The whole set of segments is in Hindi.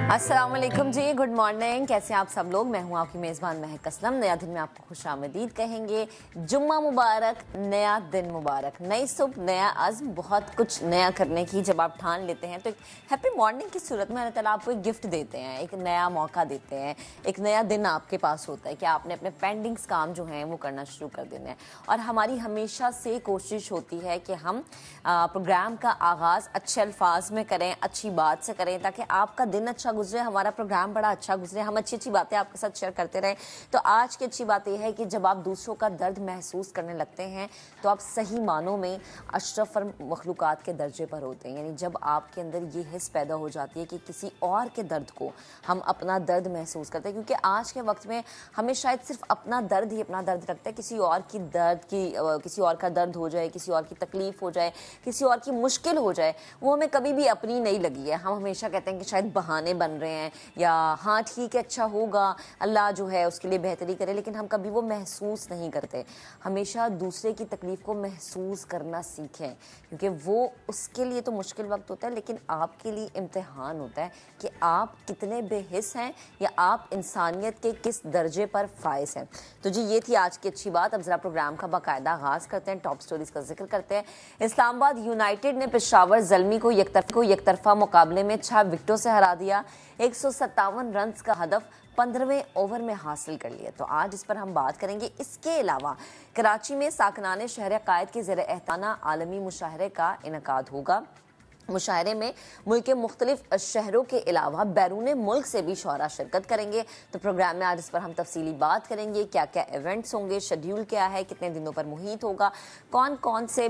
अस्सलाम वालेकुम जी, गुड मॉर्निंग। कैसे हैं आप सब लोग? मैं हूं आपकी मेज़बान महक असलम। नया दिन में आपको खुशामदीद कहेंगे। जुम्मा मुबारक, नया दिन मुबारक, नई सुबह, नया अज़्म, बहुत कुछ नया करने की जब आप ठान लेते हैं तो एक हैप्पी मॉर्निंग की सूरत में अल्लाह ताला आपको एक गिफ्ट देते हैं, एक नया मौका देते हैं, एक नया दिन आपके पास होता है कि आपने अपने पेंडिंग्स काम जो हैं वो करना शुरू कर देने हैं। और हमारी हमेशा से कोशिश होती है कि हम प्रोग्राम का आगाज़ अच्छे अल्फाज में करें, अच्छी बात से करें, ताकि आपका दिन अच्छा गुजरे, हमारा प्रोग्राम बड़ा अच्छा गुजरे, हम अच्छी अच्छी बातें आपके साथ शेयर करते रहें। तो आज की अच्छी बात यह है कि जब आप दूसरों का दर्द महसूस करने लगते हैं तो आप सही मानों में अशरफ मखलूक़ात के दर्जे पर होते हैं। यानी जब आपके अंदर ये हिस्स पैदा हो जाती है कि किसी और के दर्द को हम अपना दर्द महसूस करते हैं, क्योंकि आज के वक्त में हमें शायद सिर्फ अपना दर्द ही अपना दर्द लगता है। किसी और की किसी और का दर्द हो जाए, किसी और की तकलीफ हो जाए, किसी और की मुश्किल हो जाए, वो हमें कभी भी अपनी नहीं लगी है। हम हमेशा कहते हैं कि शायद बहाने बन रहे हैं या हाँ ठीक है, अच्छा होगा, अल्लाह जो है उसके लिए बेहतरी करे, लेकिन हम कभी वो महसूस नहीं करते। हमेशा दूसरे की तकलीफ को महसूस करना सीखें, क्योंकि वो उसके लिए तो मुश्किल वक्त होता है, लेकिन आपके लिए इम्तिहान होता है कि आप कितने बेहिस हैं या आप इंसानियत के किस दर्जे पर फाइज हैं। तो जी ये थी आज की अच्छी बात। अब जरा प्रोग्राम का बाकायदा आगाज़ करते हैं, टॉप स्टोरीज का जिक्र करते हैं। इस्लामाबाद यूनाइटेड ने पेशावर ज़ल्मी को यकतरफा मुकाबले में 6 विकेटों से हरा दिया। 157 रन का हदफ 15वें ओवर में हासिल कर लिया। तो आज इस पर हम बात करेंगे। इसके अलावा कराची में साकनाने शहर कायद के ज़ेर एहताना आलमी मुशाहरे का इनकाद होगा। मुशाहरे में मुल्क के मुख्तलिफ शहरों के अलावा बैरून मुल्क से भी शोरा शिरकत करेंगे। तो प्रोग्राम में आज इस पर हम तफसीली बात करेंगे, क्या क्या इवेंट्स होंगे, शेड्यूल क्या है, कितने दिनों पर मुहित होगा, कौन कौन से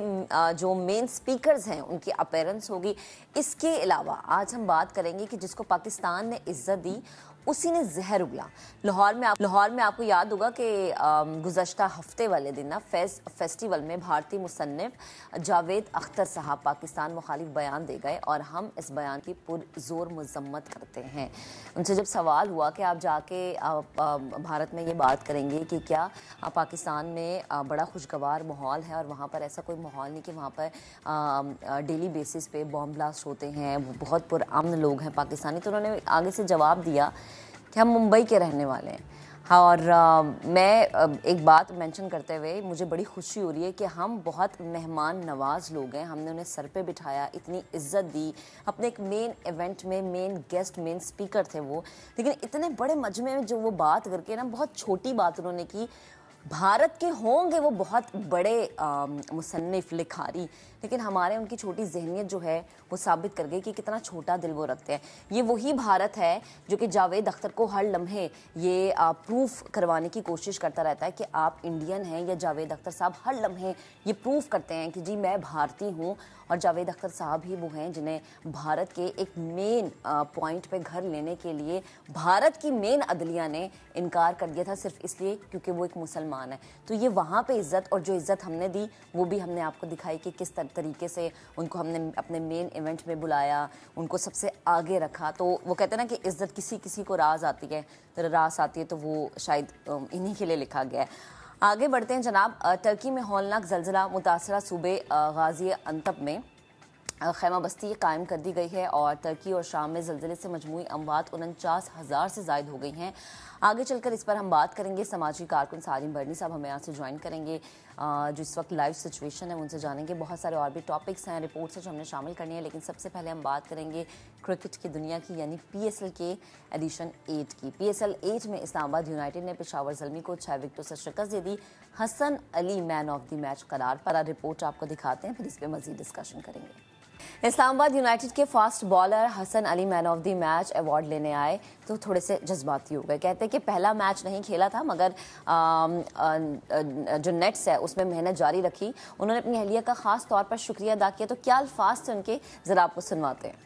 जो मेन स्पीकर्स हैं उनकी अपीयरेंस होगी। इसके अलावा आज हम बात करेंगे कि जिसको पाकिस्तान ने इज्जत दी उसी ने जहर उगला। लाहौर में आपको याद होगा कि गुज़श्ता हफ्ते वाले दिन ना फेस्टिवल में भारतीय मुसन्निफ जावेद अख्तर साहब पाकिस्तान मुखालिफ बयान दे गए और हम इस बयान की पुरजोर मजम्मत करते हैं। उनसे जब सवाल हुआ कि आप जाके भारत में ये बात करेंगे कि क्या पाकिस्तान में बड़ा खुशगवार माहौल है और वहाँ पर ऐसा कोई माहौल नहीं कि वहाँ पर डेली बेसिस पे बॉम्ब ब्लास्ट होते हैं, बहुत पुरअमन लोग हैं पाकिस्तानी। तो उन्होंने आगे से जवाब दिया कि हम मुंबई के रहने वाले हैं। और मैं एक बात मेंशन करते हुए मुझे बड़ी खुशी हो रही है कि हम बहुत मेहमान नवाज लोग हैं। हमने उन्हें सर पे बिठाया, इतनी इज्जत दी, अपने एक मेन इवेंट में मेन गेस्ट, मेन स्पीकर थे वो, लेकिन इतने बड़े मजमे में जो वो बात करके ना बहुत छोटी बात उन्होंने की। भारत के होंगे वो बहुत बड़े मुसन्निफ, लिखारी, लेकिन हमारे उनकी छोटी जहनियत जो है वो साबित कर गई कि कितना छोटा दिल वो रखते हैं। ये वही भारत है जो कि जावेद अख्तर को हर लम्हे ये प्रूफ करवाने की कोशिश करता रहता है कि आप इंडियन हैं, या जावेद अख्तर साहब हर लम्हे ये प्रूफ करते हैं कि जी मैं भारतीय हूँ। और जावेद अख्तर साहब ही वो हैं जिन्हें भारत के एक मेन पॉइंट पे घर लेने के लिए भारत की मेन अदलिया ने इनकार कर दिया था, सिर्फ इसलिए क्योंकि वो एक मुसलमान है। तो ये वहाँ पे इज़्ज़त, और जो इज़्ज़त हमने दी वो भी हमने आपको दिखाई कि किस तरीके से उनको हमने अपने मेन इवेंट में बुलाया, उनको सबसे आगे रखा। तो वो कहते हैं ना कि इज़्ज़त किसी किसी को राज आती है, तो रास आती है, तो वो शायद इन्हीं के लिए लिखा गया है। आगे बढ़ते हैं जनाब। टर्की में हौलनाक ज़लज़ला मुतासरा सूबे गाज़ी अंतब में खैमा बस्ती कायम कर दी गई है और टर्की और शाम में ज़लज़ले से मजमूई अमवात 49,000 से ज़ायद हो गई हैं। आगे चलकर इस पर हम बात करेंगे। समाजी कारकुन सालिम बर्नी साहब हमें यहाँ से ज्वाइन करेंगे, जो इस वक्त लाइव सिचुएशन है उनसे जानेंगे। बहुत सारे और भी टॉपिक्स हैं, रिपोर्ट्स हैं जो हमने शामिल करनी है, लेकिन सबसे पहले हम बात करेंगे क्रिकेट की दुनिया की, यानी PSL के एडिशन 8 की। PSL 8 में इस्लामाबाद यूनाइटेड ने पेशावर ज़ल्मी को 6 विकेटों से शिकस्त दे दी। Hasan Ali man of the match करार पर। रिपोर्ट आपको दिखाते हैं, फिर इस पर मजीद डिस्कशन करेंगे। इस्लामाबाद यूनाइटेड के fast bowler Hasan Ali man of the match award लेने आए तो थोड़े से जज्बाती हो गए। कहते हैं कि पहला मैच नहीं खेला था, मगर जो नेट्स है उसमें मेहनत जारी रखी। उन्होंने अपनी अहलिया का खास तौर पर शुक्रिया अदा किया। तो क्या अल्फाज थे उनके, जरा आपको सुनवाते हैं।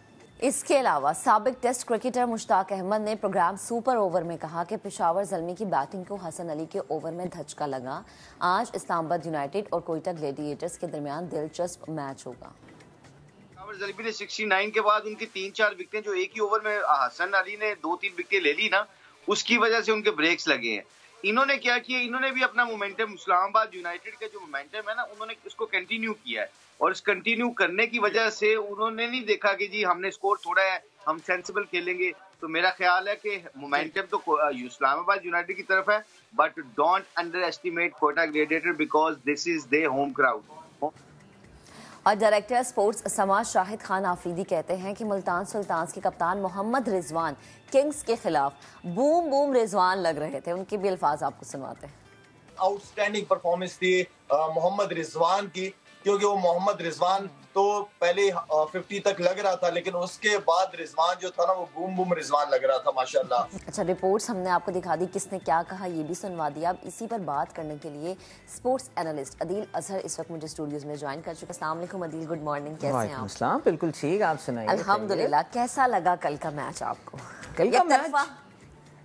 इसके अलावा साबिक टेस्ट क्रिकेटर मुश्ताक अहमद ने प्रोग्राम सुपर ओवर में कहा कि पेशावर ज़ल्मी की बैटिंग को हसन अली के ओवर में धचका लगा। आज इस्लामाबाद यूनाइटेड और कोयटा ग्लेडिएटर्स के दरमियान दिलचस्प मैच होगा। ज़ल्मी ने 69 के बाद उनकी 3-4 विकेटें जो एक ही ओवर में हसन अली ने 2-3 विकेटें ले ली ना, उसकी वजह से उनके ब्रेक्स लगे हैं। इन्होंने क्या किया, इन्होंने भी अपना मोमेंटम, इस्लामाबाद यूनाइटेड का जो मोमेंटम है ना, उन्होंने उसको कंटिन्यू किया है। और इस कंटिन्यू करने की वजह से उन्होंने नहीं देखा कि जी हमने स्कोर छोड़ा है, हम सेंसिबल खेलेंगे। तो मेरा ख्याल है कि मोमेंटम तो इस्लामाबाद यूनाइटेड की तरफ है, but don't underestimate Quetta gladiator because this is their home crowd. और डायरेक्टर स्पोर्ट्स समाज शाहिद खान आफरीदी कहते हैं कि मुल्तान सुल्तान्स के कप्तान मोहम्मद रिजवान किंग्स के खिलाफ बूम बूम रिजवान लग रहे थे। उनके भी अल्फाज आपको सुनवाते हैं। आउटस्टैंडिंग परफॉर्मेंस थी मोहम्मद रिजवान की, क्योंकि वो मोहम्मद रिजवान तो पहले 50 तक लग रहा था, लेकिन उसके बाद रिजवान जो था ना वो बूम बूम रिजवान लग रहा था माशाल्लाह। अच्छा, रिपोर्ट्स हमने आपको दिखा दी, किसने क्या कहा ये भी सुनवा दिया। अब इसी पर बात करने के लिए स्पोर्ट्स एनालिस्ट अदील अजहर इस वक्त मुझे स्टूडियोज में ज्वाइन कर चुके हैं। अस्सलाम वालेकुम अदील, गुड मॉर्निंग, कैसे हैं आप? अस्सलाम, बिल्कुल ठीक, आप सुनाइए। अल्हम्दुलिल्लाह। कैसा लगा कल का मैच आपको?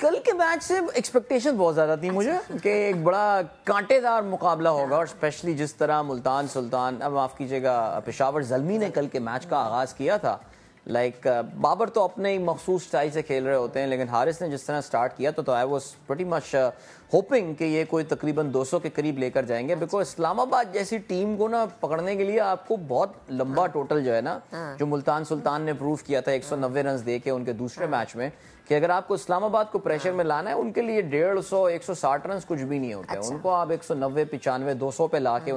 कल के मैच से एक्सपेक्टेशन बहुत ज़्यादा थी मुझे कि एक बड़ा कांटेदार मुकाबला होगा, और स्पेशली जिस तरह मुल्तान सुल्तान, अब माफ़ कीजिएगा, पेशावर ज़ल्मी ने कल के मैच का आगाज़ किया था। बाबर तो अपने ही मखसूस स्टाइल से खेल रहे होते हैं, लेकिन हारिस ने जिस तरह स्टार्ट किया तो I was pretty much hopping कि ये कोई तकरीबन 200 के करीब लेकर जाएंगे, बिकॉज इस्लामाबाद जैसी टीम को ना पकड़ने के लिए आपको बहुत लंबा टोटल जो है ना, जो मुल्तान सुल्तान ने प्रूव किया था 190 रन दे के उनके दूसरे मैच में, कि अगर आपको इस्लामाबाद को प्रेशर में लाना है, उनके लिए 150 160 रन कुछ भी नहीं होते। उनको आप 190 95 200 पे ला के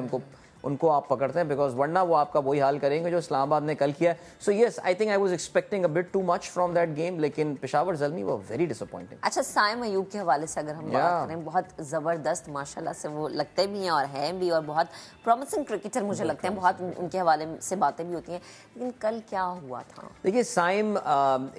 उनको आप पकड़ते हैं, बिकॉज वरना वो आपका वही हाल करेंगे जो इस्लामाबाद ने कल किया। So yes, I think I was expecting a bit too much from that game, लेकिन पेशावर ज़ल्मी वो वेरी डिसअपॉइंटिंग। अच्छा, साइम अयूब के हवाले से अगर हम बात करें, बहुत ज़बरदस्त माशाल्लाह से वो लगते भी हैं और हैं भी, और बहुत प्रॉमिसिंग क्रिकेटर मुझे लगते हैं, बहुत उनके हवाले से बातें भी होती हैं। लेकिन कल क्या हुआ था? देखिए, Saim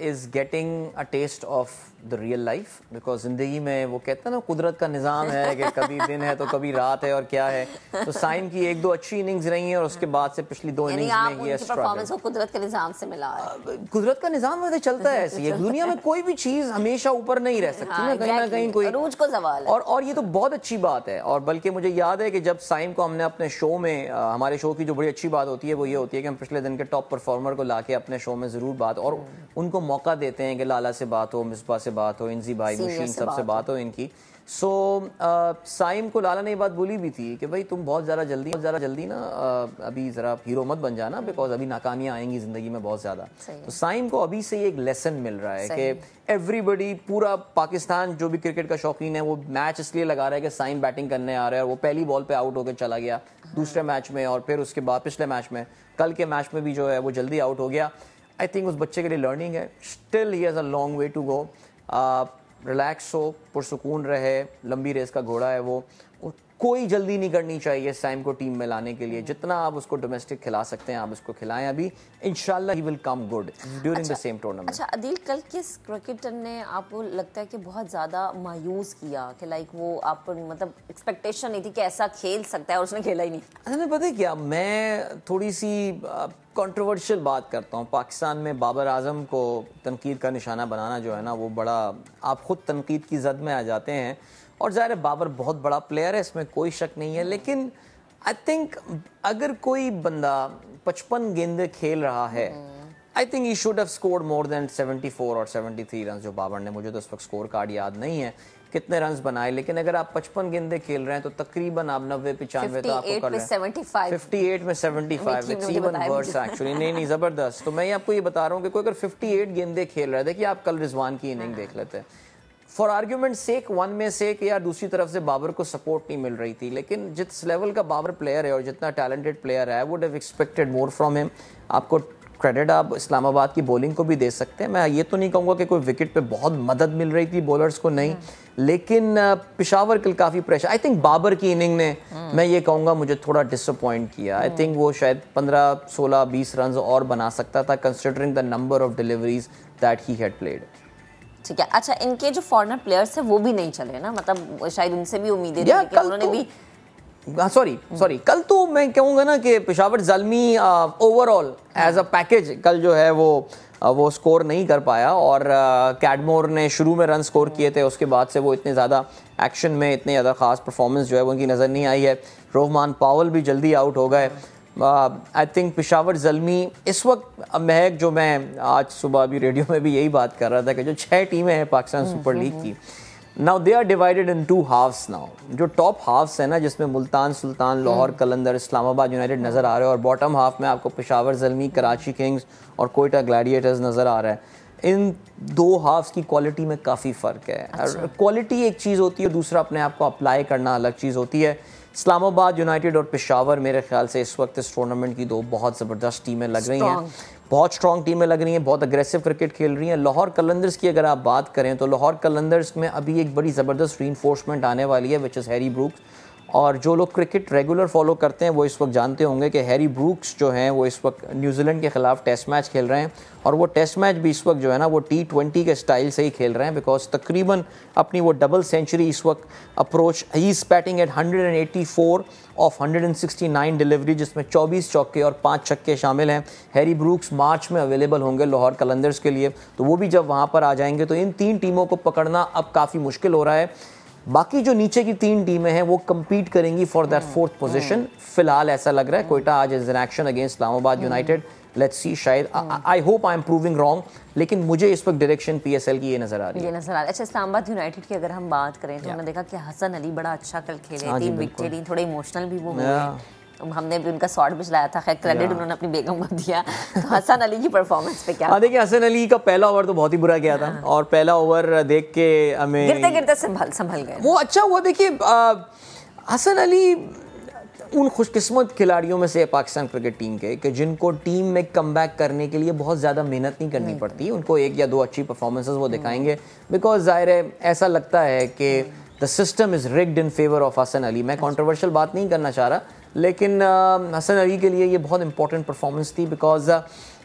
is getting a test of the real life, because ज़िंदगी में वो कहते हैं ना, कुदरत का निज़ाम है कि कभी दिन है तो कभी रात है, और क्या है। तो साइम की 1-2 अच्छी इनिंग्स रही हैं, और उसके बाद से पिछली 2 इनिंग्स में ये परफॉर्मेंस को कुदरत के निज़ाम से मिला है। कुदरत का निज़ाम वैसे चलता है ऐसे, दुनिया में कोई भी चीज़ हमेशा ऊपर नहीं रह सकती ना, कहीं ना कहीं कोई अरूज को ज़वाल है। और ये तो बहुत अच्छी बात है। और बल्कि मुझे याद है कि जब साइम को हमने अपने शो में, हमारे शो की जो बड़ी अच्छी बात होती है वो ये होती है कि हम पिछले दिन के टॉप परफॉर्मर को लाके अपने शो में ज़रूर बात, और उनको मौका देते हैं कि लाला से बात हो, मिसबा से बात हो, इंजी भाई, मुशीन सबसे बात हो इनकी। सो साइम को लाला ने ये बात बोली भी थी कि भाई तुम बहुत ज़रा जल्दी ना अभी ज़रा हीरो मत बन जाना, बिकॉज अभी नाकामियाँ आएंगी ज़िंदगी में बहुत ज़्यादा। तो साइम को अभी से ये एक लेसन मिल रहा है कि एवरीबडी, पूरा पाकिस्तान जो भी क्रिकेट का शौकीन है, वो मैच इसलिए लगा रहा है कि साइम बैटिंग करने आ रहा है, और वो पहली बॉल पे आउट होकर चला गया दूसरे मैच में, और फिर उसके बाद पिछले मैच में, कल के मैच में भी जो है वो जल्दी आउट हो गया। आई थिंक उस बच्चे के लिए लर्निंग है, still he has a long way to go. Relax हो, पुरसुकून रहे, लंबी रेस का घोड़ा है वो, कोई जल्दी नहीं करनी चाहिए साइम को टीम में लाने के लिए। जितना आप उसको डोमेस्टिक खिला सकते हैं आप उसको खिलाएं, अभी इंशाल्लाह he will come good during the same tournament. अच्छा अदील, कल किस क्रिकेटर ने आपको लगता है कि बहुत ज़्यादा मायूस किया, कि लाइक वो आप मतलब एक्सपेक्टेशन नहीं थी कि ऐसा खेल सकता है और उसने खेला ही नहीं? अरे पता है क्या, मैं थोड़ी सी कंट्रोवर्शियल बात करता हूँ। पाकिस्तान में बाबर आजम को तनकीद का निशाना बनाना जो है ना, वो बड़ा, आप खुद तनकीद की जद में आ जाते हैं, और ज़ाहिर है बाबर बहुत बड़ा प्लेयर है, इसमें कोई शक नहीं है। लेकिन आई थिंक अगर कोई बंदा 55 गेंदें खेल रहा है, I think he should have scored more than 74 और 73 रन जो बाबर ने, मुझे तो इस वक्त स्कोर कार्ड याद नहीं है कितने रन्स बनाए, लेकिन अगर आप 55 गेंदे खेल रहे हैं तो तकरीबन आप 90-95 तो आपको कर रहे हैं। 58 में 75, इट्स इवन वर्स एक्चुअली। नहीं जबरदस्त। तो मैं आपको ये बता रहा हूँ कि कोई अगर 58 गेंदे खेल रहा है, देखिए आप कल रिजवान की इनिंग देख लेते हैं, फॉर आर्ग्यूमेंट सेक वन में से कि यार दूसरी तरफ से बाबर को सपोर्ट नहीं मिल रही थी, लेकिन जिस लेवल का बाबर प्लेयर है और जितना टैलेंटेड प्लेयर है, would have expected more from him. आपको क्रेडिट आप इस्लामाबाद की बॉलिंग को भी दे सकते हैं। मैं ये तो नहीं कहूँगा कि कोई विकेट पे बहुत मदद मिल रही थी बॉलर्स को, नहीं, लेकिन पेशावर कल काफ़ी प्रेशर, आई थिंक बाबर की इनिंग ने, मैं ये कहूँगा मुझे थोड़ा डिसअपॉइंट किया। आई थिंक वो शायद 15, 16, 20 रन और बना सकता था considering the number of deliveries that he had played. ठीक है। अच्छा, इनके जो फॉरेनर प्लेयर्स हैं वो भी नहीं चले ना, मतलब शायद उनसे भी उम्मीदें थी कि उन्होंने भी सॉरी कल तो मैं कहूँगा ना कि Peshawar Zalmi overall as a package कल जो है वो स्कोर नहीं कर पाया, और कैडमोर ने शुरू में रन स्कोर किए थे, उसके बाद से वो इतने ज़्यादा एक्शन में इतने ज़्यादा ख़ास परफॉर्मेंस जो है वो उनकी नज़र नहीं आई है। रोहमान पावल भी जल्दी आउट हो गए। आई थिंक पेशावर ज़ल्मी इस वक्त, महक, जो मैं आज सुबह अभी रेडियो में भी यही बात कर रहा था कि जो 6 टीमें हैं पाकिस्तान सुपर लीग की, now they are divided in 2 halves now. जो टॉप हाफ्स है ना, जिसमें मुल्तान सुल्तान, लाहौर कलंदर, इस्लामाबाद यूनाइटेड नज़र आ रहे हैं, और बॉटम हाफ में आपको पेशावर ज़ल्मी, कराची किंग्स और कोयटा ग्लैडिएटर्स नज़र आ रहा है। इन 2 हाफ्स की क्वालिटी में काफ़ी फ़र्क है। क्वालिटी एक चीज़ होती है, दूसरा अपने आप को अप्लाई करना अलग चीज़ होती है। इस्लामाबाद यूनाइटेड और पेशावर मेरे ख्याल से इस वक्त इस टूर्नामेंट की 2 बहुत ज़बरदस्त टीमें लग रही हैं, बहुत स्ट्रॉन्ग टीमें लग रही हैं, बहुत अग्रेसिव क्रिकेट खेल रही हैं। लाहौर कलंदर्स की अगर आप बात करें तो लाहौर कलंदर्स में अभी एक बड़ी ज़बरदस्त रीइंफोर्समेंट आने वाली है, विच इज़ हैरी ब्रूक्स। और जो लोग क्रिकेट रेगुलर फॉलो करते हैं वो इस वक्त जानते होंगे कि हैरी ब्रूक्स जो हैं वो इस वक्त न्यूजीलैंड के ख़िलाफ़ टेस्ट मैच खेल रहे हैं, और वो टेस्ट मैच भी इस वक्त जो है ना वो T20 के स्टाइल से ही खेल रहे हैं, बिकॉज तकरीबन अपनी वो डबल सेंचुरी इस वक्त approach, he is batting at 184 of 169 delivery, जिसमें 24 चौके और 5 छक्के शामिल हैं। हैरी ब्रूक्स मार्च में अवेलेबल होंगे लाहौर कलंदर्स के लिए, तो वो भी जब वहाँ पर आ जाएंगे तो इन 3 टीमों को पकड़ना अब काफ़ी मुश्किल हो रहा है। बाकी जो नीचे की 3 टीमें हैं वो compete करेंगी फॉर दैट 4th पोजीशन। फिलहाल ऐसा लग रहा है कोयटा आज is in action against Islamabad United. Let's see, शायद I hope I am proving wrong, लेकिन मुझे इस वक्त डायरेक्शन PSL की ये नजर आ रही है। अच्छा, इस्लामाबाद यूनाइटेड की अगर हम बात करें तो हमने देखा कि हसन अली बड़ा अच्छा कल खेले, 3 विकेट ली, थोड़े इमोशनल भी वो हुए। हमने भी उनका शॉट भी चलाया था, खैर क्रेडिट उन्होंने अपनी बेगम को दिया। तो हसन अली की परफॉर्मेंस पे क्या? हाँ, देखिए हसन अली का पहला ओवर तो बहुत ही बुरा गया था, और पहला ओवर देख के हमें गिरते संभल गए, वो अच्छा हुआ। देखिए हसन अली उन खुशकिस्मत खिलाड़ियों में से पाकिस्तान क्रिकेट टीम के कि जिनको टीम में कमबैक करने के लिए बहुत ज़्यादा मेहनत नहीं करनी पड़ती। उनको 1 या 2 अच्छी परफॉर्मेंसेस वो दिखाएंगे, बिकॉज ज़ाहिर है ऐसा लगता है कि the system is rigged in favour of Hasan Ali. मैं कंट्रोवर्शियल बात नहीं करना चाह रहा, लेकिन हसन अली के लिए ये बहुत इंपॉर्टेंट परफॉर्मेंस थी, because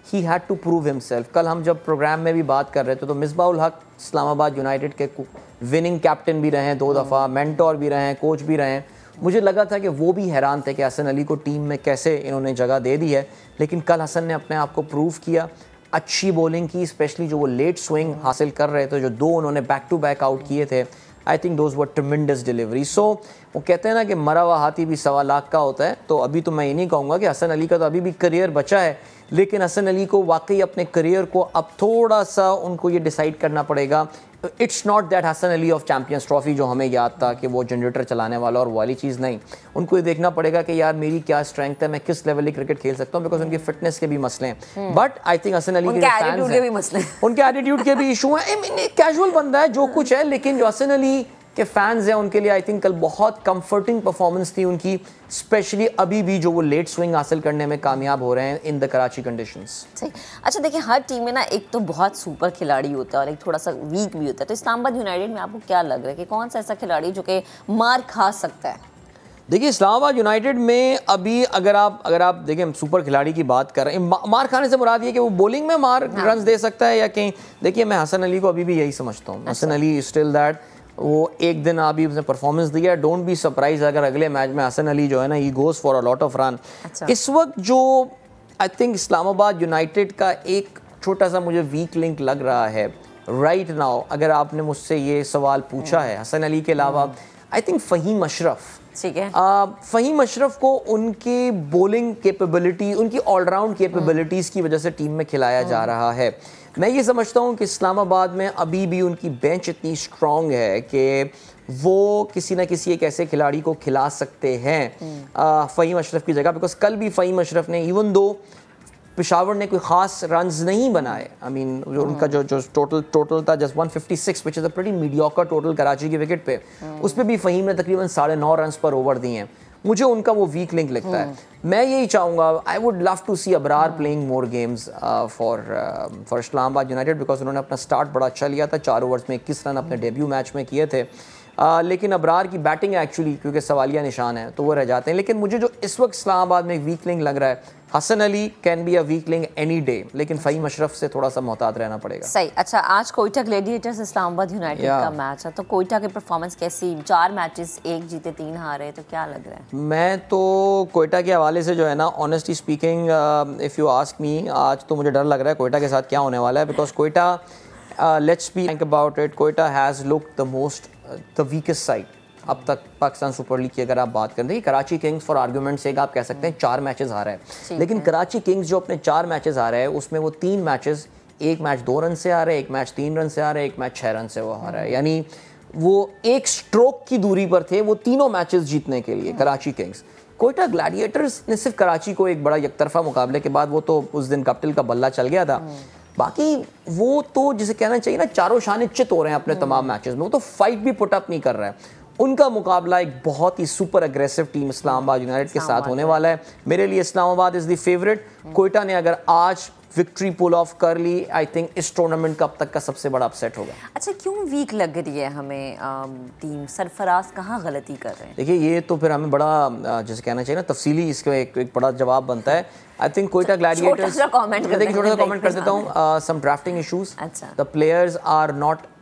he had to prove himself. कल हम जब प्रोग्राम में भी बात कर रहे थे तो मिसबाउल हक इस्लामाबाद यूनाइटेड के विनिंग कैप्टन भी रहे हैं 2 दफ़ा, मेंटोर भी रहे हैं, कोच भी रहे हैं। मुझे लगा था कि वो भी हैरान थे कि हसन अली को टीम में कैसे इन्होंने जगह दे दी है, लेकिन कल हसन ने अपने आप को प्रूव किया। अच्छी बॉलिंग की, स्पेशली जो वो लेट स्विंग हासिल कर रहे थे, जो 2 उन्होंने बैक टू बैक आउट किए थे, I think those were tremendous delivery. So वो कहते हैं ना कि मरा हुआ हाथी भी 1.25 लाख का होता है। तो अभी तो मैं ये नहीं कहूँगा कि हसन अली का तो अभी भी करियर बचा है, लेकिन हसन अली को वाकई अपने करियर को अब थोड़ा सा उनको ये डिसाइड करना पड़ेगा। It's not that Hasan Ali of Champions Trophy जो हमें याद था कि वो जनरेटर चलाने वाला और वो वाली चीज़ नहीं। उनको ये देखना पड़ेगा कि यार मेरी क्या स्ट्रेंथ है, मैं किस लेवल की क्रिकेट खेल सकता हूँ, बिकॉज उनकी फिटनेस के भी मसले हैं। But I think Hasan Ali उनके एटीट्यूड के भी मसले, उनके एटीट्यूड के भी इशू हैं। कैजुअल बंदा है जो कुछ है, लेकिन जो हसन अली के फैंस हैं उनके लिए आई थिंक कल बहुत कंफर्टिंग परफॉर्मेंस थी उनकी, स्पेशली अभी भी जो वो लेट स्विंग हासिल करने में कामयाब हो रहे हैं इन द कराची कंडीशंस। सही। अच्छा देखिए, हर टीम में ना एक तो बहुत सुपर खिलाड़ी होता है और एक थोड़ा सा वीक भी होता है। तो इस्लामाबाद यूनाइटेड में आपको क्या लग रहा है कि कौन सा ऐसा खिलाड़ी जो कि मार खा सकता है? देखिए इस्लामाबाद यूनाइटेड में अभी अगर आप देखिए, हम सुपर खिलाड़ी की बात कर रहे हैं, मार खाने से मुराद ये कि वो बॉलिंग में मार रन दे सकता है या कहीं। देखिए मैं हसन अली को अभी भी यही समझता हूँ। हसन अली स्टिल दैट, वो एक दिन अभी उसने परफॉर्मेंस दिया, डोंट बी सरप्राइज अगर अगले मैच में हसन अली जो है ना he goes for a lot of run. इस वक्त जो आई थिंक इस्लामाबाद यूनाइटेड का एक छोटा सा मुझे वीक लिंक लग रहा है राइट नाउ, अगर आपने मुझसे ये सवाल पूछा है हसन अली के अलावा, आई थिंक फ़हीम अशरफ। ठीक है, फ़हीम अशरफ को उनकी बॉलिंग कैपेबिलिटी, उनकी ऑलराउंड कैपेबिलिटीज़ की वजह से टीम में खिलाया जा रहा है। मैं ये समझता हूँ कि इस्लामाबाद में अभी भी उनकी बेंच इतनी स्ट्रॉन्ग है कि वो किसी न किसी एक ऐसे खिलाड़ी को खिला सकते हैं फ़हीम अशरफ की जगह, बिकॉज कल भी फ़हीम अशरफ ने, इवन दो पेशावर ने कोई ख़ास रन्स नहीं बनाए, आई मीन जो उनका जो टोटल था just 156 which is a pretty mediocre total Karachi की विकेट पे, उस पर भी फ़हीम ने तकरीबन 9.5 रन्स पर ओवर दिए हैं। मुझे उनका वो वीक लिंक लगता है। मैं यही चाहूँगा, I would love to see Abrar playing more games for Islamabad United, because उन्होंने अपना स्टार्ट बड़ा अच्छा लिया था, 4 ओवर्स में 21 रन अपने डेब्यू मैच में किए थे। लेकिन अबरार की बैटिंग एक्चुअली क्योंकि सवालिया निशान है तो वो रह जाते हैं। लेकिन मुझे जो इस वक्त इस्लामाबाद में एक वीक लिंक लग रहा है, Hasan Ali can be a weak link any day, लेकिन फ़हीम अशरफ से थोड़ा सा मोहतात रहना पड़ेगा। सही। अच्छा, आज कोयटा ग्लैडिएटर्स इस्लामाबाद यूनाइटेड का मैच है, तो कोयटा की परफॉर्मेंस कैसी? 4 मैचेस, 1 जीते 3 हारे, तो क्या लग रहा है? मैं तो कोयटा के हवाले से जो है ना, honestly speaking, if you ask me, आज तो मुझे डर लग रहा है कोयटा के साथ क्या होने वाला है, because Quetta, let's be think about it, Quetta has looked the most the weakest side अब तक पाकिस्तान सुपर लीग की अगर आप बात करें। कराची किंग्स फॉर आर्गूमेंट से आप कह सकते हैं 4 मैचेस हारा है, लेकिन कराची किंग्स जो अपने 4 मैचेस हारा है उसमें वो 3 मैचेस, एक मैच 2 रन से हारा है, एक मैच 3 रन से हारा है, एक मैच 6 रन से वो हारा है। यानी वो एक स्ट्रोक की दूरी पर थे वो तीनों मैचेस जीतने के लिए, कराची किंग्स। कोयटा ग्लैडिएटर्स ने सिर्फ कराची को एक बड़ा एकतरफा मुकाबले के बाद, वो तो उस दिन कैपिटल का बल्ला चल गया था, बाकी वो तो जिसे कहना चाहिए ना चारों शाने चित हो रहे हैं अपने तमाम मैचेस में, वो तो फाइट भी पुट अप नहीं कर रहा है। उनका मुकाबला एक बहुत ही super aggressive team Islamabad United के साथ होने वाला है। मेरे लिए Islamabad is the favourite. Quetta ने अगर आज विक्ट्री पुल ऑफ कर ली, आई थिंक इस टूर्नामेंट का अब तक का सबसे बड़ा अपसेट होगा। अच्छा, क्यों वीक लग रही है हमें टीम? सरफराज कहाँ गलती कर रहे हैं? देखिए, ये तो फिर हमें बड़ा जैसे कहना चाहिए ना तफसीली इसका एक बड़ा जवाब बनता है। आई थिंक कोयटा ग्लैडिएटर्स, छोटा सा कमेंट कर देता हूँ, some drafting issues, the players are not.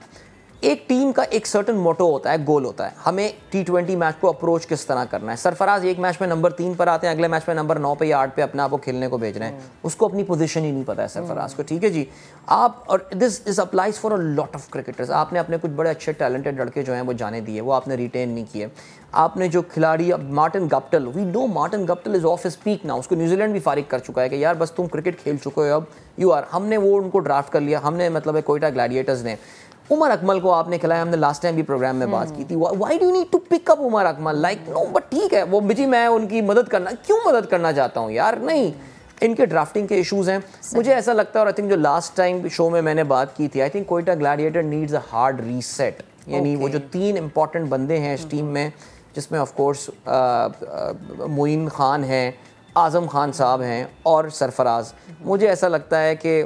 एक टीम का एक सर्टन मोटो होता है, गोल होता है, हमें T20 मैच को अप्रोच किस तरह करना है। सरफराज एक मैच में नंबर 3 पर आते हैं, अगले मैच में नंबर 9 पे या 8 पे अपने आप को खेलने को भेज रहे हैं, उसको अपनी पोजीशन ही नहीं पता है सरफराज को, ठीक है जी। आप, और this applies for a lot of cricketers, आपने अपने कुछ बड़े अच्छे टैलेंटेड लड़के जो हैं वो जाने दिए, वो आपने रिटेन नहीं किए। आपने जो खिलाड़ी, अब Martin Guptill, we know Martin Guptill is off his peak now, उसको न्यूजीलैंड भी फारिग कर चुका है कि यार बस तुम क्रिकेट खेल चुके हो, अब यू आर, हमने वो उनको ड्राफ्ट कर लिया, हमने मतलब है कोयटा ग्लैडिएटर्स ने। उमर अकमल को आपने खिलाया, हमने लास्ट टाइम भी प्रोग्राम में बात की थी, why do you need to pick up Umar Akmal, like no, but ठीक है वो बिजी, मैं उनकी मदद करना, क्यों मदद करना चाहता हूँ यार, नहीं, इनके ड्राफ्टिंग के इश्यूज हैं। मुझे ऐसा लगता है, और आई थिंक जो लास्ट टाइम शो में मैंने बात की थी, I think Quetta gladiator needs a hard reset, यानी वो जो 3 इंपॉर्टेंट बंदे हैं इस टीम में, जिसमें ऑफ कोर्स मोइन खान है, आज़म खान साहब हैं और सरफराज, मुझे ऐसा लगता है कि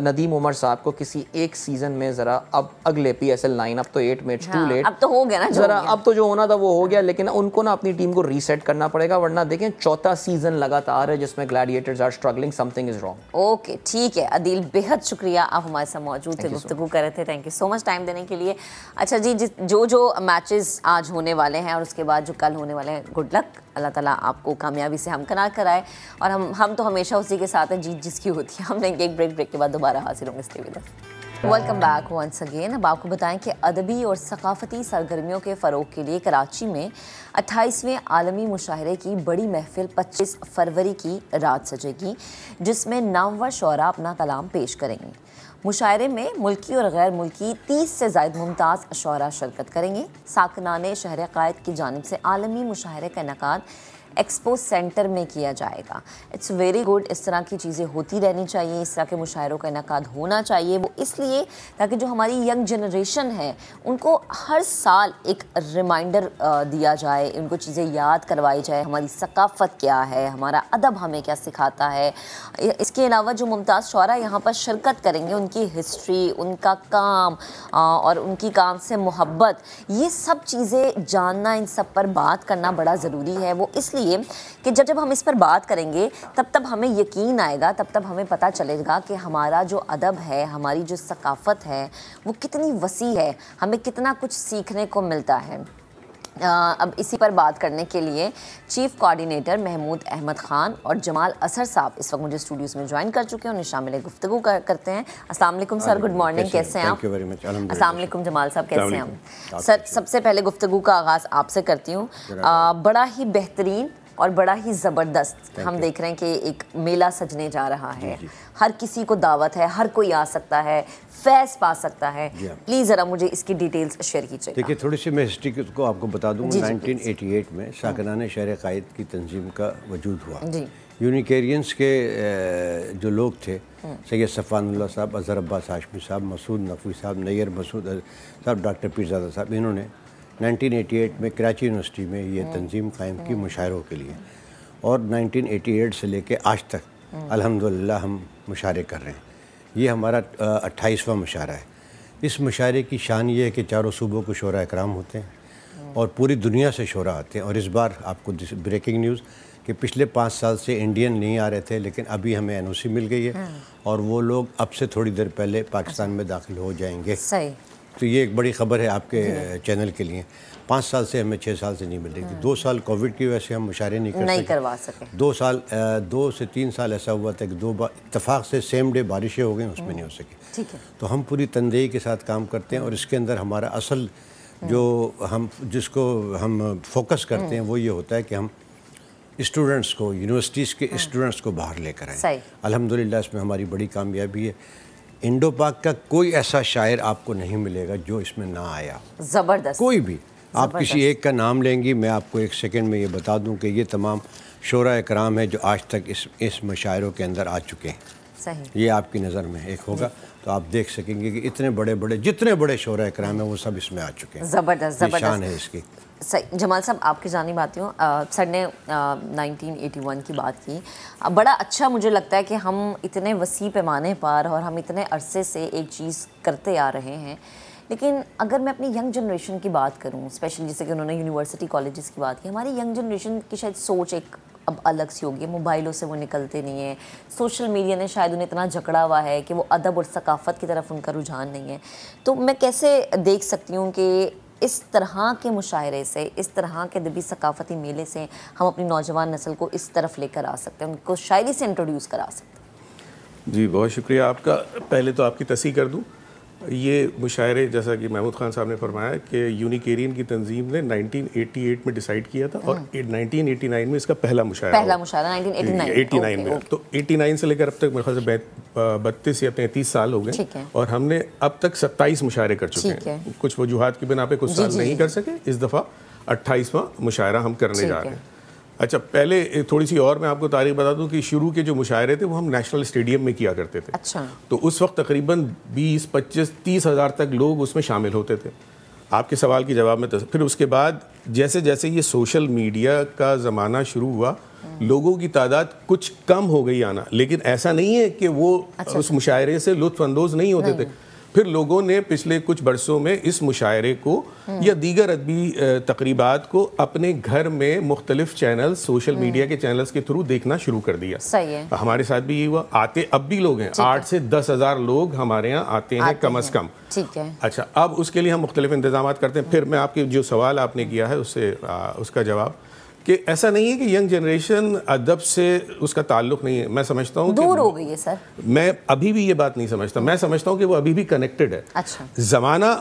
नदीम उमर साहब को किसी एक सीज़न में ज़रा, अब अगले PSL 9, अब तो 8 मैच टू लेट, अब तो हो गया ना ज़रा, अब तो जो होना था वो हो गया, लेकिन उनको ना अपनी टीम को रीसेट करना पड़ेगा, वरना देखें 4था सीज़न लगातार है जिसमें Gladiators are struggling, something is wrong. Okay, ठीक है अदील, बेहद शुक्रिया, आप हमारे साथ मौजूद थे, गुफ्तगू कर रहे थे, thank you so much time देने के लिए। अच्छा जी, जो मैचेस आज होने वाले हैं और उसके बाद जो कल होने वाले हैं, गुड लक, अल्लाह ताला आपको कामयाबी से हमकनार कराए, और हम तो हमेशा उसी के साथ हैं, जीत जिसकी होती है। हम एक ब्रेक के बाद दोबारा हाजिर होंगे। Stay with us. Welcome back once again. अब आपको बताएं कि अदबी और सकाफती सरगर्मियों के फ़रोग के लिए कराची में 28वें आलमी मुशायरे की बड़ी महफिल 25 फरवरी की रात सजेगी, जिसमें नामवर शोरा अपना कलाम पेश करेंगे। मुशायरे में मुल्की और गैर मुल्की 30 से ज़ायद मुमताज़ शोरा शिरकत करेंगे। साकनाने शहर क़ायद की जानिब से आलमी मुशायरे का इनेकाद एक्सपो सेंटर में किया जाएगा। इट्स वेरी गुड, इस तरह की चीज़ें होती रहनी चाहिए, इस तरह के मुशायरों का इनेकाद होना चाहिए, वो इसलिए ताकि जो हमारी यंग जनरेशन है उनको हर साल एक रिमाइंडर दिया जाए, उनको चीज़ें याद करवाई जाए, हमारी सकाफ़त क्या है, हमारा अदब हमें क्या सिखाता है। इसके अलावा जो मुमताज़ शोरा यहाँ पर शिरकत करेंगे, उनकी हिस्ट्री, उनका काम और उनकी काम से मोहब्बत, ये सब चीज़ें जानना, इन सब पर बात करना बड़ा ज़रूरी है। वो इसलिए कि जब हम इस पर बात करेंगे तब हमें यकीन आएगा, तब हमें पता चलेगा कि हमारा जो अदब है, हमारी जो सकाफ़त है वो कितनी वसी है, हमें कितना कुछ सीखने को मिलता है। अब इसी पर बात करने के लिए चीफ कोऑर्डिनेटर महमूद अहमद खान और जमाल असर साहब इस वक्त मुझे स्टूडियोज में ज्वाइन कर चुके हैं, उन्हें शामिल गुफ्तगू करते हैं। अस्सलाम वालेकुम सर, गुड मॉर्निंग, कैसे हैं आप? अस्सलाम वालेकुम जमाल साहब, कैसे हैं आप? सर, सबसे पहले गुफ्तगू का आगाज़ आपसे करती हूँ। बड़ा ही बेहतरीन और बड़ा ही ज़बरदस्त हम देख रहे हैं कि एक मेला सजने जा रहा है, हर किसी को दावत है, हर कोई आ सकता है, फैज़ पा सकता है। प्लीज़ ज़रा मुझे इसकी डिटेल्स शेयर कीजिए। देखिए, थोड़ी सी मैं हिस्ट्री को आपको बता दूँ। 1988 में साकनाने शहर क़ायद की तंजीम का वजूद हुआ। यूनिकेरियंस के जो लोग थे, सैयद सफ़ानुल्लाह साहब, अज़हर अब्बास हाशमी साहब, मसूद नकवी साहब, नैयर मसूद साहब, डॉक्टर पीरज़ादा साहब, इन्होंने 1988 में कराची यूनिवर्सिटी में ये तंजीम कायम की मुशायरों के लिए, और 1988 से लेके आज तक अल्हम्दुलिल्लाह हम मुशायरे कर रहे हैं। ये हमारा 28वां मुशायरा है। इस मुशायरे की शान ये है कि चारों सूबों को शोरा इकराम होते हैं और पूरी दुनिया से शोरा आते हैं। और इस बार आपको ब्रेकिंग न्यूज़ कि पिछले 5 साल से इंडियन नहीं आ रहे थे, लेकिन अभी हमें NOC मिल गई है और वो लोग अब से थोड़ी देर पहले पाकिस्तान में दाखिल हो जाएंगे। सही। तो ये एक बड़ी ख़बर है आपके चैनल के लिए। 5 साल से हमें 6 साल से नहीं मिल रही थी। 2 साल कोविड की वजह से हम मुशायरे नहीं करवा सके। 2 से 3 साल ऐसा हुआ था कि 2 बार इत्तेफाक से सेम डे बारिशें हो गई, उसमें नहीं हो सकी। ठीक है। तो हम पूरी तनदेही के साथ काम करते हैं और इसके अंदर हमारा असल जो जिसको हम फोकस करते हैं वो ये होता है कि हम स्टूडेंट्स को, यूनिवर्सिटीज़ के स्टूडेंट्स को बाहर लेकर आए। अल्हम्दुलिल्लाह इसमें हमारी बड़ी कामयाबी है। इंडो पाक का कोई ऐसा शायर आपको नहीं मिलेगा जो इसमें ना आया। ज़बरदस्त। कोई भी आप किसी एक का नाम लेंगी, मैं आपको एक सेकंड में ये बता दूं कि ये तमाम शोरा इकराम है जो आज तक इस मुशायरों के अंदर आ चुके हैं। सही। ये आपकी नज़र में एक होगा तो आप देख सकेंगे कि इतने बड़े बड़े जितने बड़े शोरा इकराम है वो सब इसमें आ चुके हैं। ज़बरदस्त ज़बरदस्त शान है इसकी। सही। जमाल साहब आपकी जानिब आती हूँ। सर ने 1981 की बात की। बड़ा अच्छा मुझे लगता है कि हम इतने वसी पैमाने पर और हम इतने अरसे से एक चीज़ करते आ रहे हैं, लेकिन अगर मैं अपनी यंग जनरेशन की बात करूँ, स्पेशली जैसे कि उन्होंने यूनिवर्सिटी कॉलेजेस की बात की, हमारी यंग जनरेशन की शायद सोच एक अब अलग सी होगी। मोबाइलों से वो निकलते नहीं है, सोशल मीडिया ने शायद उन्हें इतना जकड़ा हुआ है कि वो अदब और सकाफ़त की तरफ उनका रुझान नहीं है। तो मैं कैसे देख सकती हूँ कि इस तरह के मुशायरे से, इस तरह के अदबी सकाफ़ती मेले से हम अपनी नौजवान नस्ल को इस तरफ लेकर आ सकते हैं, उनको शायरी से इंट्रोड्यूस करा सकते हैं? जी बहुत शुक्रिया आपका। पहले तो आपकी तस्दीक कर दूँ, ये मुशायरे जैसा कि महमूद खान साहब ने फरमाया कि यूनिकेरियन की तंजीम ने 1988 में डिसाइड किया था और 1989 में इसका पहला मुशायरा 1989 में। तो 89 से लेकर अब तक मेरे ख्याल से 32 या 33 साल हो गए और हमने अब तक 27 मुशायरे कर चुके हैं। कुछ वजूहात की बिना पे कुछ साल नहीं कर सके, इस दफ़ा 28वां मुशायरा हम करने जा रहे हैं। अच्छा, पहले थोड़ी सी और मैं आपको तारीख बता दूं कि शुरू के जो मुशायरे थे वो हम नेशनल स्टेडियम में किया करते थे। अच्छा। तो उस वक्त तकरीबन 20, 25, 30 हज़ार तक लोग उसमें शामिल होते थे। आपके सवाल के जवाब में फिर उसके बाद जैसे जैसे ये सोशल मीडिया का ज़माना शुरू हुआ, लोगों की तादाद कुछ कम हो गई आना, लेकिन ऐसा नहीं है कि वो उस मुशायरे से लुत्फ़ अंदोज़ नहीं होते थे। फिर लोगों ने पिछले कुछ बरसों में इस मुशायरे को या दीगर अदबी तकरीबात को अपने घर में मुख्तलिफ चैनल, सोशल मीडिया के चैनल्स के थ्रू देखना शुरू कर दिया। सही है। हमारे साथ भी ये हुआ। आते अब भी लोग हैं, 8 से 10 हज़ार लोग हमारे यहाँ आते हैं कम अज़ कम। ठीक है। अच्छा, अब उसके लिए हम मुख्तलिफ इंतजाम करते हैं। फिर मैं आपके जो सवाल आपने किया है उससे उसका जवाब कि ऐसा नहीं है कि यंग जनरेशन अदब से उसका ताल्लुक नहीं है। मैं समझता हूँ दूर हो गई है सर। मैं अभी भी ये बात नहीं समझता। मैं समझता हूँ कि वो अभी भी कनेक्टेड है। अच्छा। ज़माना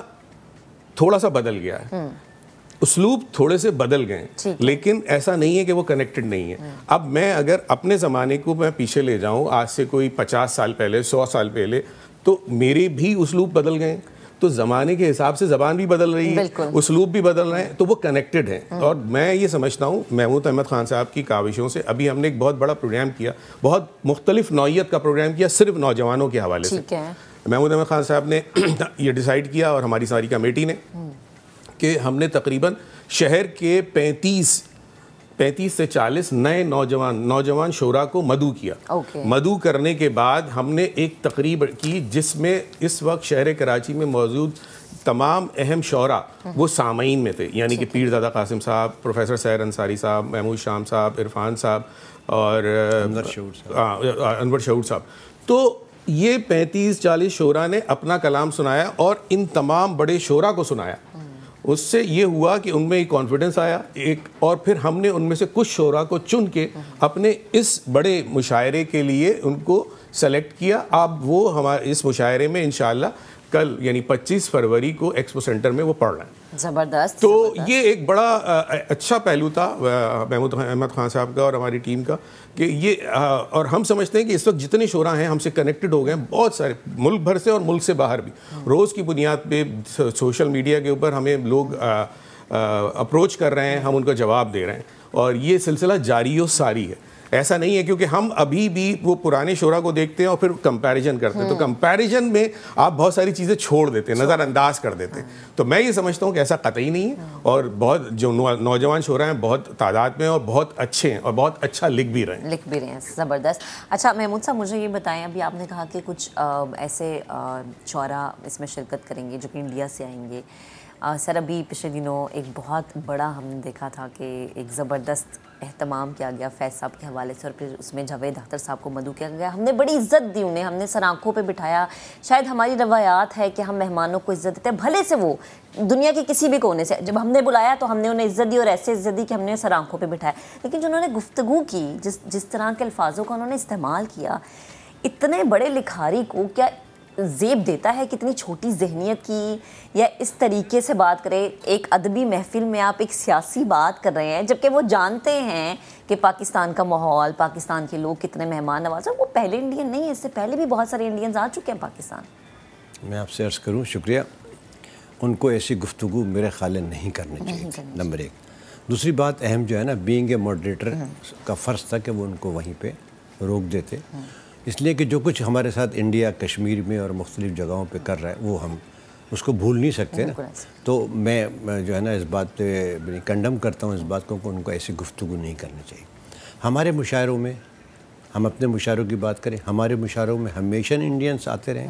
थोड़ा सा बदल गया है, उसलूब थोड़े से बदल गए, लेकिन ऐसा नहीं है कि वो कनेक्टेड नहीं है। अब मैं अगर अपने ज़माने को मैं पीछे ले जाऊँ, आज से कोई 50 साल पहले, 100 साल पहले, तो मेरे भी उसलूब बदल गए। तो ज़माने के हिसाब से ज़बान भी बदल रही है, उसलूब भी बदल रहे हैं, तो वो कनेक्टेड हैं। और मैं ये समझता हूँ महमूद अहमद ख़ान साहब की काविशों से, अभी हमने एक बहुत बड़ा प्रोग्राम किया, बहुत मुख्तलिफ नौइयत का प्रोग्राम किया सिर्फ नौजवानों के हवाले से। महमूद अहमद ख़ान साहब ने ये डिसाइड किया और हमारी सारी कमेटी ने कि हमने तकरीबन शहर के 35 से 40 नए नौजवान शोरा को मदऊ किया। मदऊ करने के बाद हमने एक तकरीब की जिसमें इस वक्त शहर कराची में मौजूद तमाम अहम शोरा वो सामीन में थे, यानी कि पीरज़ादा कासिम साहब, प्रोफेसर सैर अंसारी साहब, महमूद शाम साहब, इरफान साहब और अनवर शऊर साहब। तो ये 35-40 शोरा ने अपना कलाम सुनाया और इन तमाम बड़े शोरा को सुनाया। उससे ये हुआ कि उनमें एक कॉन्फिडेंस आया एक, और फिर हमने उनमें से कुछ शोरा को चुन के अपने इस बड़े मुशायरे के लिए उनको सेलेक्ट किया। अब वो हमारे इस मुशायरे में इंशाअल्लाह कल यानी 25 फरवरी को एक्सपो सेंटर में वो पढ़ रहे हैं। ज़बरदस्त। तो ये एक बड़ा अच्छा पहलू था महमूद अहमद ख़ान साहब का और हमारी टीम का कि ये और हम समझते हैं कि इस वक्त जितने शोरा हैं हमसे कनेक्टेड हो गए हैं, बहुत सारे मुल्क भर से और मुल्क से बाहर भी। रोज़ की बुनियाद पे सोशल मीडिया के ऊपर हमें लोग अप्रोच कर रहे हैं, हम उनका जवाब दे रहे हैं और ये सिलसिला जारी और सारी है। ऐसा नहीं है क्योंकि हम अभी भी वो पुराने शोरा को देखते हैं और फिर कंपैरिजन करते हैं, तो कंपैरिजन में आप बहुत सारी चीज़ें छोड़ देते हैं, नज़रअंदाज कर देते हैं। तो मैं ये समझता हूँ कि ऐसा कतई नहीं है और बहुत जो नौजवान शोरा हैं बहुत तादाद में और बहुत अच्छे हैं और बहुत अच्छा लिख भी रहे हैं। ज़बरदस्त। अच्छा महमूद साहब, मुझे ये बताएं, अभी आपने कहा कि कुछ ऐसे शोरा इसमें शिरकत करेंगे जो कि इंडिया से आएंगे। सर अभी पिछले दिनों एक बहुत बड़ा हमने देखा था कि एक ज़बरदस्त एहतमाम किया गया फैज़ साहब के हवाले से और फिर उसमें जावेद अख्तर साहब को मदऊ किया गया। हमने बड़ी इज़्ज़त दी उन्हें, हमने सर आँखों पे बिठाया। शायद हमारी रवायात है कि हम मेहमानों को इज़्ज़त देते हैं, भले से वो दुनिया के किसी भी कोने से। जब हमने बुलाया तो हमने उन्हें इज़्ज़त दी और ऐसे इज़्ज़त दी कि हमने सर आँखों पर बिठाया। लेकिन जो उन्होंने गुफ्तगू की, जिस तरह के अल्फाजों का उन्होंने इस्तेमाल किया, इतने बड़े लिखारी को क्या ज़ेब देता है कितनी छोटी जहनियत की, या इस तरीके से बात करें एक अदबी महफिल में आप एक सियासी बात कर रहे हैं जबकि वो जानते हैं कि पाकिस्तान का माहौल, पाकिस्तान के लोग कितने मेहमान नवाज हैं। वो पहले इंडियन नहीं है, इससे पहले भी बहुत सारे इंडियंस आ चुके हैं पाकिस्तान। मैं आपसे अर्ज़ करूँ, शुक्रिया, उनको ऐसी गुफ्तगू मेरे ख्याल नहीं करनी चाहिए, नंबर एक। दूसरी बात अहम जो है ना, बीइंग ए मॉडरेटर का फ़र्ज़ था कि वो उनको वहीं पे रोक देते, इसलिए कि जो कुछ हमारे साथ इंडिया कश्मीर में और मुख्तलिफ़ जगहों पे कर रहा है वो हम उसको भूल नहीं सकते ना। तो मैं जो है ना इस बात पे कंडम करता हूँ इस बात को, उनको ऐसी गुफ्तगू नहीं करनी चाहिए। हमारे मुशायरों में, हम अपने मुशायरों की बात करें, हमारे मुशायरों में हमेशा इंडियंस आते रहे,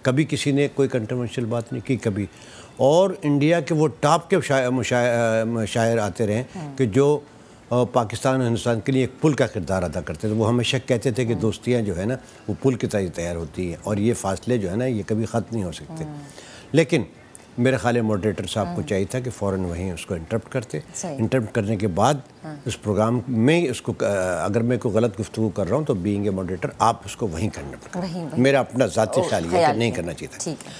कभी किसी ने कोई कंट्रोवर्शियल बात नहीं की कभी, और इंडिया के वो टॉप के शायर आते रहे कि जो पाकिस्तान और हिंदुस्तान के लिए एक पुल का किरदार अदा करते थे। वो हमेशा कहते थे कि दोस्तियाँ जो है ना वो पुल की तरह तैयार होती हैं और ये फासले जो है ना ये कभी ख़त्म नहीं हो सकते। लेकिन मेरे ख्याल है मॉडरेटर साहब को चाहिए था कि फ़ौरन वहीं उसको इंटरप्ट करते, इंटरप्ट करने के बाद उस प्रोग्राम में उसको, अगर मैं कोई गलत गुफ्तगू कर रहा हूँ तो बीइंग ए मॉडरेटर आप उसको वहीं करना, मेरा अपना ज़ाती ख्याल ये कि नहीं करना चाहिए था।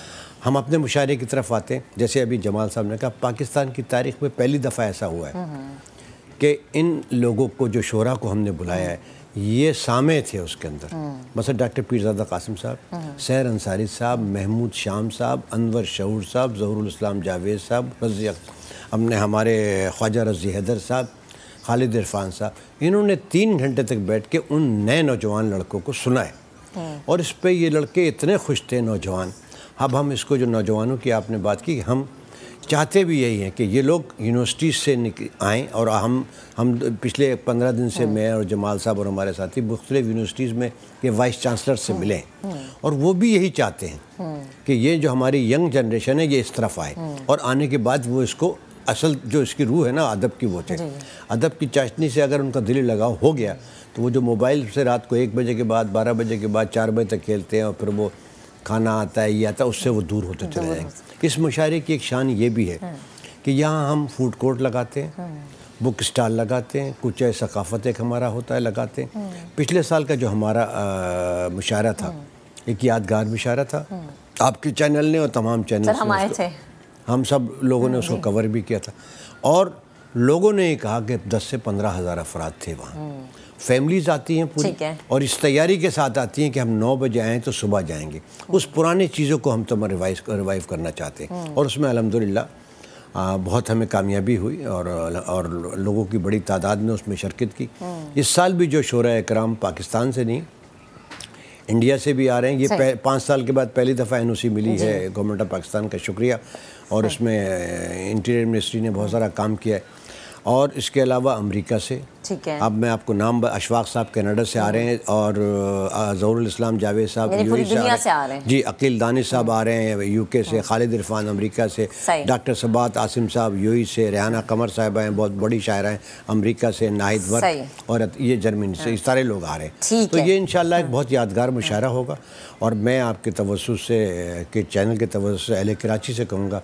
हम अपने मुशायरे की तरफ आते हैं, जैसे अभी जमाल साहब ने कहा, पाकिस्तान की तारीख़ में पहली दफ़ा ऐसा हुआ है कि इन लोगों को जो शोरा को हमने बुलाया है ये सामे थे उसके अंदर, मसलन डॉक्टर पीरज़ादा कासिम साहब, सहर अंसारी साहब, महमूद शाम साहब, अनवर शऊर साहब, ज़हरुल इस्लाम जावेद साहब, हमने हमारे ख्वाजा रज़ी हैदर साहब, खालिद इरफान साहब, इन्होंने 3 घंटे तक बैठ के उन नए नौजवान लड़कों को सुनाए और इस पर ये लड़के इतने खुश थे नौजवान। अब हम इसको जो नौजवानों की आपने बात की, हम चाहते भी यही हैं कि ये लोग यूनिवर्सिटी से आएँ, और हम पिछले 15 दिन से मैं और जमाल साहब और हमारे साथी मुख्तलिफ यूनिवर्सिटीज़ में ये वाइस चांसलर से मिले और वो भी यही चाहते हैं कि ये जो हमारी यंग जनरेशन है ये इस तरफ आए और आने के बाद वो इसको असल जो इसकी रूह है ना अदब की, वो थे अदब की चाशनी से अगर उनका दिली लगाव हो गया तो वो जो मोबाइल से रात को 1 बजे के बाद, 12 बजे के बाद, 4 बजे तक खेलते हैं और फिर वो खाना आता है ये आता है, उससे वो दूर होते चले जाएंगे। इस मुशायरे की एक शान ये भी है कि यहाँ हम फूड कोर्ट लगाते हैं, बुक स्टॉल लगाते हैं, कुछ सकाफ़त एक हमारा होता है लगाते हैं। पिछले साल का जो हमारा मुशायरा था एक यादगार मुशायरा था, आपके चैनल ने और तमाम चैनल हम सब लोगों ने उसको कवर भी किया था और लोगों ने कहा कि 10 से 15 हज़ार अफराद थे वहाँ। फैमिलीज़ आती हैं पूरी और इस तैयारी के साथ आती हैं कि हम 9 बजे आएँ तो सुबह जाएंगे। उस पुरानी चीज़ों को हम तो रिवाइव करना चाहते हैं और उसमें अल्हम्दुलिल्लाह बहुत हमें कामयाबी हुई और लोगों की बड़ी तादाद ने उसमें शिरकत की। इस साल भी जो शोरा इकराम पाकिस्तान से नहीं इंडिया से भी आ रहे हैं, ये 5 साल के बाद पहली दफ़ा NOC मिली है गवर्नमेंट ऑफ पाकिस्तान का, शुक्रिया। और उसमें इंटीरियर मिनिस्ट्री ने बहुत सारा काम किया है। और इसके अलावा अमेरिका से, ठीक है, अब मैं आपको नाम, अशफाक साहब कनाडा से आ रहे हैं और ज़हरुल इस्लाम जावेद साहब यूएई से आ रहे हैं, जी, अकील दानिश साहब आ रहे हैं UK से, खालिद इरफान अमेरिका से, डॉक्टर सबात आसिम साहब यूएई से, रेहाना कमर साहब हैं, बहुत बड़ी शायरा हैं अमेरिका से, नाहिद वर्क और ये जर्मनी से, सारे लोग आ रहे हैं। तो ये इंशाल्लाह एक बहुत यादगार मुशायरा होगा और मैं आपके तवज्जुह से के चैनल के तवज्जुह से अहले कराची से कहूँगा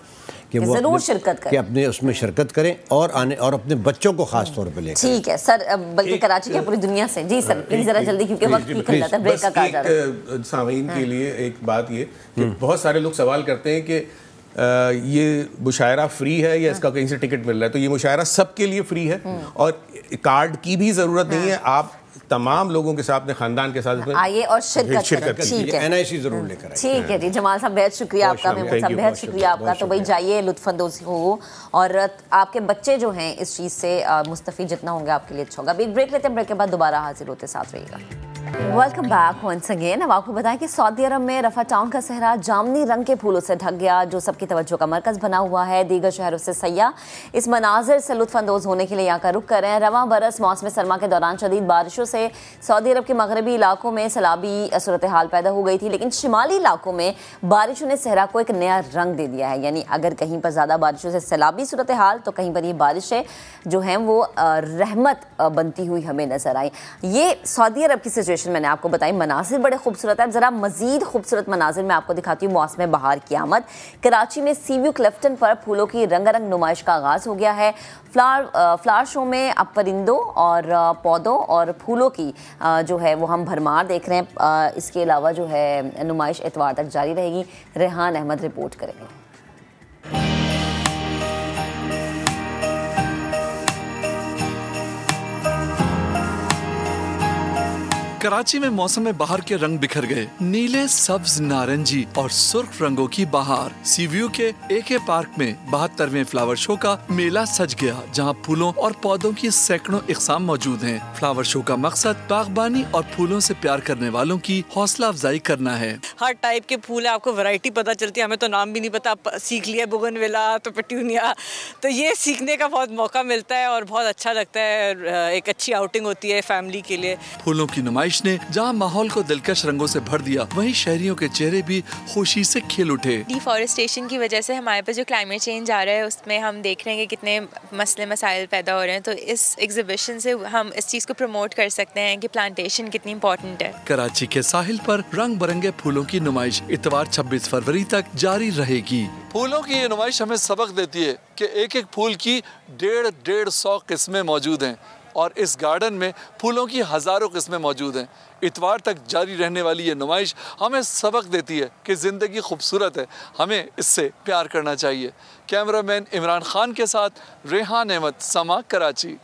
कि वो ज़रूर शिरकत करें, कि अपने उसमें शिरकत करें और आने और अपने बच्चों को खास तौर पे लेकर। ठीक है सर, बल्कि कराची की पूरी दुनिया से। जी सर, प्लीज जरा जल्दी क्योंकि वक्त निकल जाता है, ब्रेक का कहा जा रहा है। सामीन के लिए एक बात ये कि बहुत सारे लोग सवाल करते हैं कि ये मुशायरा फ्री है या इसका कहीं से टिकट मिल रहा है। तो ये मुशायरा सबके लिए फ्री है और कार्ड की भी जरूरत नहीं है। आप तमाम लोगों के साथ, अपने खानदान के साथ आइए और शिरकत कीजिए। NIC जरूर लेकर आइए। ठीक है जी, जमाल साहब बहुत शुक्रिया आपका, महमूद साहब बहुत शुक्रिया आपका। तो भाई जाइए, लुत्फानंदोज़ हो और आपके बच्चे जो हैं इस चीज़ से मुस्तफ़ीद जितना होंगे आपके लिए अच्छा होगा। अभी एक ब्रेक लेते हैं, ब्रेक के बाद दोबारा हाजिर होते, साथ रहिएगा। Welcome back once again. अब आपको बताएं कि सऊदी अरब में रफा टाउन का सहरा जामनी रंग के फूलों से ढक गया, जो सबकी तवज्जो का मरकज़ बना हुआ है। दीगर शहरों से सयाह इस मनाजिर से लुत्फानंदोज़ होने के लिए यहाँ का रुख कर रहे हैं। रवां बरस मौसम सरमा के दौरान शदीद बारिशों से सऊदी अरब के मगरबी इलाकों में सैलाबी सूरत हाल पैदा हो गई थी, लेकिन शिमाली इलाकों में बारिशों ने सहरा को एक नया रंग दे दिया है। यानी अगर कहीं पर ज़्यादा बारिशों से सैलाबी सूरत हाल, तो कहीं पर ये बारिशें जो हैं वो रहमत बनती हुई हमें नजर आई। ये सऊदी अरब की सिचुएशन सिचुएशन मैंने आपको बताई, मनाजिर बड़े खूबसूरत है। अब ज़रा मज़ीद खूबसूरत मनाजिर मैं आपको दिखाती हूँ। मौसम बहार की आमद, कराची में सी व्यू क्लिफ्टन पर फूलों की रंगारंग नुमाइश का आगाज़ हो गया है। फ्लावर शो में अब परिंदों और पौधों और फूलों की जो है वो हम भरमार देख रहे हैं। इसके अलावा जो है नुमाइश इतवार तक जारी रहेगी। रेहान अहमद रिपोर्ट करेंगे। कराची में मौसम बहार के रंग बिखर गए। नीले, सब्ज, नारंगी और सुर्ख रंगों की बहार। सी व्यू के AK पार्क में 72वें फ्लावर शो का मेला सज गया, जहां फूलों और पौधों की सैकड़ों इकसाम मौजूद हैं। फ्लावर शो का मकसद बागबानी और फूलों से प्यार करने वालों की हौसला अफजाई करना है। हर टाइप के फूल है, आपको वैरायटी पता चलती है। हमें तो नाम भी नहीं पता, सीख लिया बोगनविला तो पेट्यूनिया, तो ये सीखने का बहुत मौका मिलता है और बहुत अच्छा लगता है। एक अच्छी आउटिंग होती है फैमिली के लिए। फूलों की नुमाइश ने जहां माहौल को दिलकश रंगों से भर दिया, वहीं शहरियों के चेहरे भी खुशी से खिल उठे। डिफॉरेस्टेशन की वजह से हमारे पास जो क्लाइमेट चेंज आ रहा है उसमें हम देख रहे हैं कि कितने मसले मसाइल पैदा हो रहे हैं। तो इस एग्जीबिशन से हम इस चीज को प्रमोट कर सकते हैं कि प्लांटेशन कितनी इम्पोर्टेंट है। कराची के साहिल पर रंग बिरंगे फूलों की नुमाइश इतवार 26 फरवरी तक जारी रहेगी। फूलों की ये नुमाइश हमें सबक देती है कि एक एक फूल की 150 किस्में मौजूद हैं और इस गार्डन में फूलों की हजारों किस्में मौजूद हैं। इतवार तक जारी रहने वाली ये नुमाइश हमें सबक देती है कि ज़िंदगी खूबसूरत है, हमें इससे प्यार करना चाहिए। कैमरामैन इमरान खान के साथ Rehan Ahmed, Samaa, Karachi.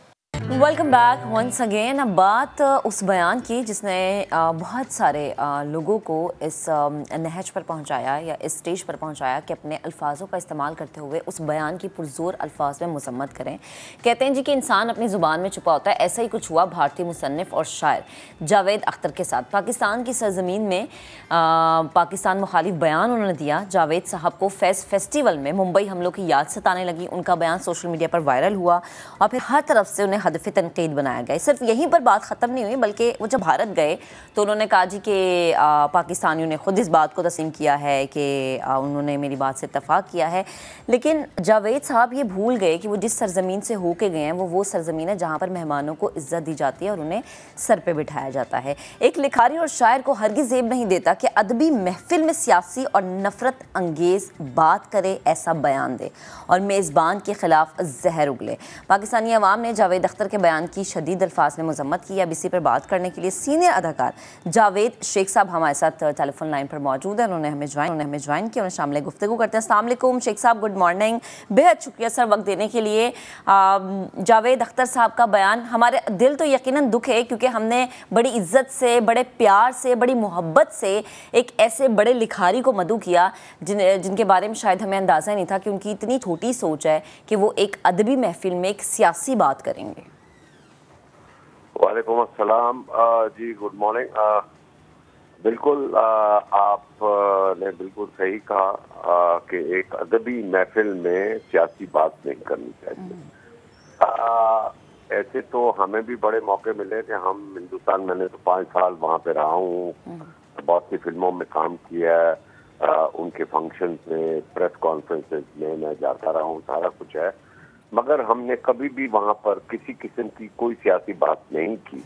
Welcome back once again. अब बात उस बयान की जिसने बहुत सारे लोगों को इस नहज पर पहुंचाया या इस स्टेज पर पहुंचाया कि अपने अल्फाजों का इस्तेमाल करते हुए उस बयान की पुरजोर अल्फाज में मजम्मत करें। कहते हैं जी कि इंसान अपनी ज़ुबान में छुपा होता है। ऐसा ही कुछ हुआ भारतीय मुसन्निफ़ और शायर जावेद अख्तर के साथ। पाकिस्तान की सरजमीन में पाकिस्तान मुखालिफ बयान उन्होंने दिया। जावेद साहब को फेस्टिवल में मुंबई हमलों की याद सताने लगी। उनका बयान सोशल मीडिया पर वायरल हुआ और फिर हर तरफ से उन्हें हदफ तनकीद बनाया गया। सिर्फ यहीं पर बात ख़त्म नहीं हुई, बल्कि वो जब भारत गए तो उन्होंने कहा जी कि पाकिस्तानियों ने ख़ुद इस बात को तस्लीम किया है कि उन्होंने मेरी बात से इत्तफाक किया है। लेकिन जावेद साहब ये भूल गए कि वो जिस सरजमीन से होके गए हैं वो सरजमीन है जहाँ पर मेहमानों को इज्जत दी जाती है और उन्हें सर पे बिठाया जाता है। एक लिखारी और शायर को हरगिज़ ज़ेब नहीं देता कि अदबी महफिल में सियासी और नफरत अंगेज़ बात करे, ऐसा बयान दे और मेज़बान के ख़िलाफ़ जहर उगले। पाकिस्तानी अवाम ने जावेद अख्तर के बयान की शदीद अल्फाज में मजम्मत की। अब इसी पर बात करने के लिए सीनियर अदाकार जावेद शेख साहब हमारे साथ टेलीफोन लाइन पर मौजूद है। उन्होंने हमें ज्वाइन किया, उन्हें शामिल गुफ्तगू करते हैं। अस्सलाम वालेकुम शेख साहब, गुड मॉर्निंग। बेहद शुक्रिया सर वक्त देने के लिए। जावेद अख्तर साहब का बयान, हमारे दिल तो यकीनन दुख है क्योंकि हमने बड़ी इज्जत से, बड़े प्यार से, बड़ी मोहब्बत से एक ऐसे बड़े लिखारी को मदऊ किया जिनके बारे में शायद हमें अंदाज़ा नहीं था कि उनकी इतनी छोटी सोच है कि वो एक अदबी महफिल में एक सियासी बात करेंगे। वालेकुम अस्सलाम जी, गुड मॉर्निंग। बिल्कुल आपने बिल्कुल सही कहा कि एक अदबी महफिल में सियासी बात नहीं करनी चाहिए। ऐसे तो हमें भी बड़े मौके मिले थे। हम हिंदुस्तान, मैंने तो 5 साल वहाँ पे रहा हूँ, बहुत सी फिल्मों में काम किया है, उनके फंक्शन में, प्रेस कॉन्फ्रेंसेस में मैं जाता रहा हूँ, सारा कुछ है, मगर हमने कभी भी वहाँ पर किसी किस्म की कोई सियासी बात नहीं की।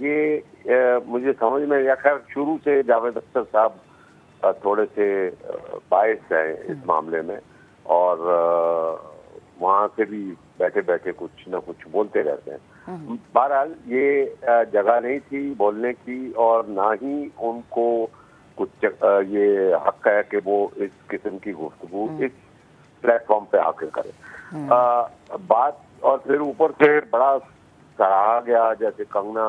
ये मुझे समझ में, या खैर शुरू से जावेद अख्तर साहब थोड़े से बायस हैं इस मामले में और वहाँ से भी बैठे बैठे कुछ न कुछ बोलते रहते हैं। बहरहाल ये जगह नहीं थी बोलने की और ना ही उनको कुछ ये हक है कि वो इस किस्म की गुफ्तगू इस प्लेटफॉर्म पे आके करे बात। और फिर ऊपर से बड़ा सराहा गया, जैसे कंगना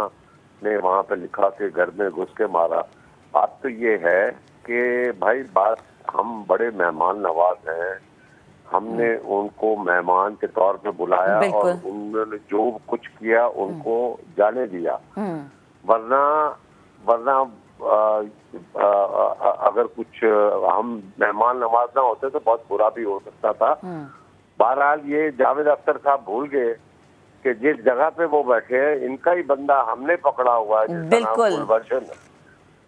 ने वहाँ पे लिखा कि घर में घुस के मारा। बात तो ये है कि भाई बात, हम बड़े मेहमान नवाज हैं, हमने उनको मेहमान के तौर पे बुलाया और उन्होंने जो कुछ किया उनको जाने दिया, वरना अगर कुछ हम मेहमान नवाज ना होते तो बहुत बुरा भी हो सकता था। बहरहाल ये जावेद अख्तर साहब भूल गए कि जिस जगह पे वो बैठे हैं इनका ही बंदा हमने पकड़ा हुआ है, जिसका नाम गुलवर्षन।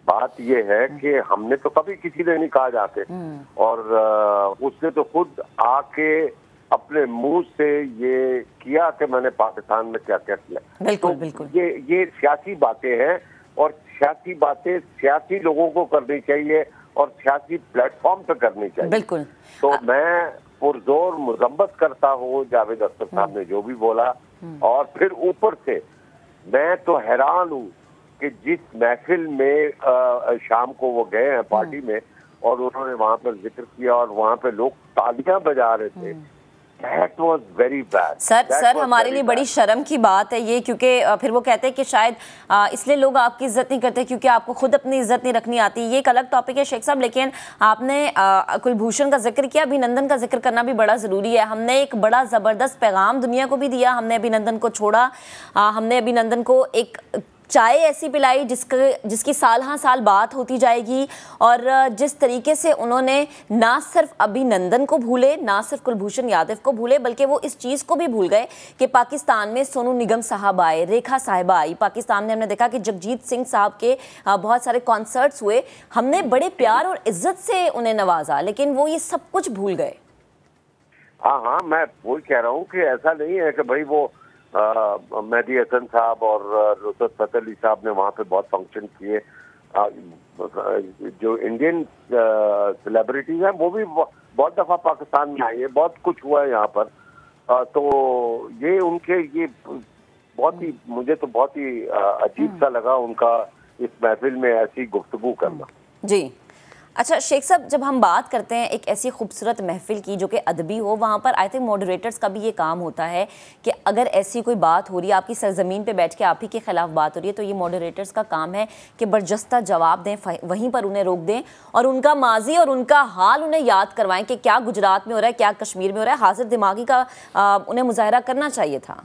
बात ये है कि हमने तो कभी किसी ने नहीं कहा जाके, और उसने तो खुद आके अपने मुंह से ये किया कि मैंने पाकिस्तान में क्या क्या किया। बिल्कुल, तो बिल्कुल। ये सियासी बातें हैं और सियासी बातें सियासी लोगों को करनी चाहिए और सियासी प्लेटफॉर्म पे करनी चाहिए। बिल्कुल। तो मैं पुरजोर मुजम्मत करता हूँ जावेद अख्तर साहब ने जो भी बोला, और फिर ऊपर से मैं तो हैरान हूँ कि जिस महफिल में शाम को वो गए हैं पार्टी में और उन्होंने वहां पर जिक्र किया और वहां पे लोग तालियां बजा रहे थे, That was very bad. Sir हमारे लिए बड़ी शर्म की बात है ये, क्योंकि फिर वो कहते हैं कि शायद इसलिए लोग आपकी इज्जत नहीं करते क्योंकि आपको खुद अपनी इज्जत नहीं रखनी आती। ये एक अलग टॉपिक है शेख साहब, लेकिन आपने कुलभूषण का जिक्र किया, अभिनंदन का जिक्र करना भी बड़ा ज़रूरी है। हमने एक बड़ा ज़बरदस्त पैगाम दुनिया को भी दिया, हमने अभिनंदन को छोड़ा, हमने अभिनंदन को एक चाय ऐसी पिलाई जिसकी साल हाँ साल बात होती जाएगी। और जिस तरीके से उन्होंने ना सिर्फ अभिनंदन को भूले, ना सिर्फ कुलभूषण यादव को भूले, बल्कि वो इस चीज़ को भी भूल गए कि पाकिस्तान में सोनू निगम साहब आए, रेखा साहिबा आई, पाकिस्तान में हमने देखा कि जगजीत सिंह साहब के बहुत सारे कॉन्सर्ट्स हुए, हमने बड़े प्यार और इज्जत से उन्हें नवाजा, लेकिन वो ये सब कुछ भूल गए। हाँ, मैं वही कह रहा हूँ कि ऐसा नहीं है कि भाई वो मेहदी हसन साहब और नुसरत फतेह अली साहब ने वहाँ पे बहुत फंक्शन किए। जो इंडियन सेलिब्रिटीज हैं वो भी बहुत दफ़ा पाकिस्तान में आई है, बहुत कुछ हुआ है यहाँ पर। तो ये उनके ये बहुत ही, मुझे तो बहुत ही अजीब सा लगा उनका इस महफिल में ऐसी गुफ्तगू करना। जी अच्छा शेख साहब, जब हम बात करते हैं एक ऐसी खूबसूरत महफिल की जो कि अदबी हो, वहाँ पर आई थिंक मॉडरेटर्स का भी ये काम होता है कि अगर ऐसी कोई बात हो रही है, आपकी सरजमीन पे बैठ के आप ही के खिलाफ बात हो रही है, तो ये मॉडरेटर्स का काम है कि बर्जस्ता जवाब दें, वहीं पर उन्हें रोक दें और उनका माजी और उनका हाल उन्हें याद करवाएं कि क्या गुजरात में हो रहा है, क्या कश्मीर में हो रहा है। हाजिर दिमागी का उन्हें मुजाहरा करना चाहिए था।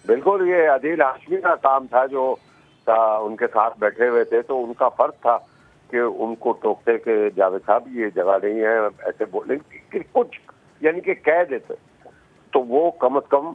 बिल्कुल, ये अदील हाशमी का काम था जो उनके साथ बैठे हुए थे, तो उनका फर्ज था कि उनको टोकते कि जावेद साहब ये जगह नहीं है, ऐसे बोले कि कुछ यानी कि कह देते, तो वो कम से कम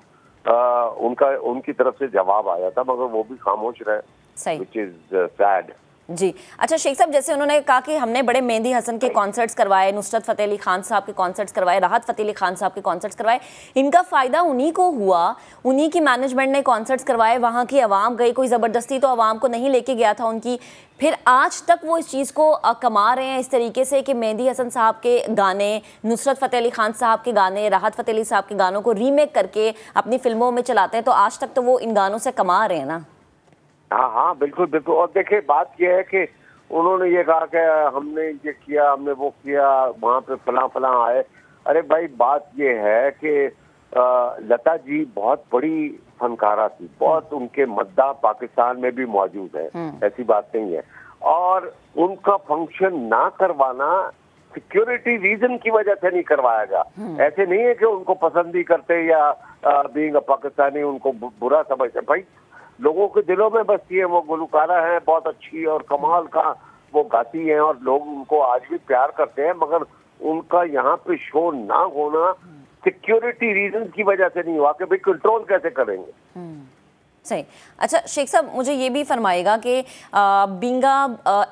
उनकी तरफ से जवाब आया था, मगर वो भी खामोश रहे, व्हिच इज सैड। जी अच्छा शेख साहब, जैसे उन्होंने कहा कि हमने बड़े मेहदी हसन के कॉन्सर्ट्स करवाए, नुसरत फतेह अली खान साहब के कॉन्सर्ट्स करवाए, राहत फतेह अली खान साहब के कॉन्सर्ट्स करवाए, इनका फ़ायदा उन्हीं को हुआ, उन्हीं की मैनेजमेंट ने कॉन्सर्ट्स करवाए, वहाँ की आवाम गई, कोई ज़बरदस्ती तो आवाम को नहीं लेके गया था उनकी। फिर आज तक वो इस चीज़ को कमा रहे हैं इस तरीके से कि मेहदी हसन साहब के गाने, नुसरत फतेह अली खान साहब के गाने, राहत फतेह अली साहब के गानों को रीमेक करके अपनी फिल्मों में चलाते हैं, तो आज तक तो वो इन गानों से कमा रहे हैं ना। हाँ, बिल्कुल बिल्कुल। और देखिए बात यह है कि उन्होंने ये कहा कि हमने ये किया, हमने वो किया, वहाँ पे फलां आए। अरे भाई बात ये है कि लता जी बहुत बड़ी फनकारा थी, बहुत उनके मद्दा पाकिस्तान में भी मौजूद है, ऐसी बात नहीं है। और उनका फंक्शन ना करवाना सिक्योरिटी रीजन की वजह से नहीं करवाया गया। ऐसे नहीं है कि उनको पसंद ही करते या बीइंग अ पाकिस्तानी उनको बुरा समझते। भाई लोगों के दिलों में बसती है, वो गुलकारा है, बहुत अच्छी और कमाल का वो गाती हैं और लोग उनको आज भी प्यार करते हैं, मगर उनका यहाँ पे शो ना होना सिक्योरिटी रीजन की वजह से नहीं हुआ कि भाई कंट्रोल कैसे करेंगे। सही। अच्छा शेख साहब, मुझे ये भी फरमाएगा कि बींगा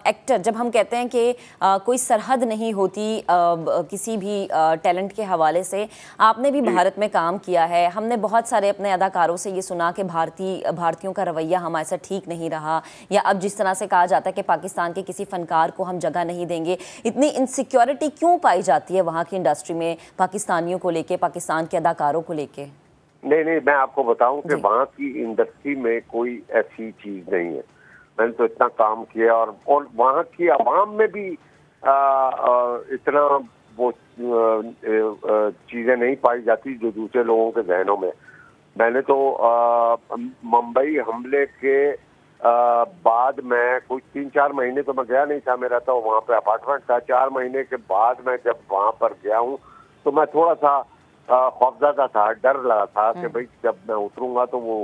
एक्टर, जब हम कहते हैं कि कोई सरहद नहीं होती किसी भी टैलेंट के हवाले से, आपने भी भारत में काम किया है, हमने बहुत सारे अपने अदाकारों से ये सुना कि भारतीयों का रवैया हमारे साथ ठीक नहीं रहा, या अब जिस तरह से कहा जाता है कि पाकिस्तान के किसी फनकार को हम जगह नहीं देंगे। इतनी इनसिक्योरिटी क्यों पाई जाती है वहाँ की इंडस्ट्री में पाकिस्तानियों को लेके, पाकिस्तान के अदाकारों को लेके? नहीं, मैं आपको बताऊं कि वहाँ की इंडस्ट्री में कोई ऐसी चीज नहीं है। मैंने तो इतना काम किया और वहाँ की आवाम में भी इतना वो चीजें नहीं पाई जाती जो दूसरे लोगों के जहनों में। मैंने तो मुंबई हमले के बाद में कुछ 3-4 महीने तो मैं गया नहीं था, मेरा तो वहाँ पे अपार्टमेंट था। 4 महीने के बाद मैं जब वहाँ पर गया हूँ तो मैं थोड़ा सा खौफज़दा था, डर लगा था कि भाई जब मैं उतरूंगा तो वो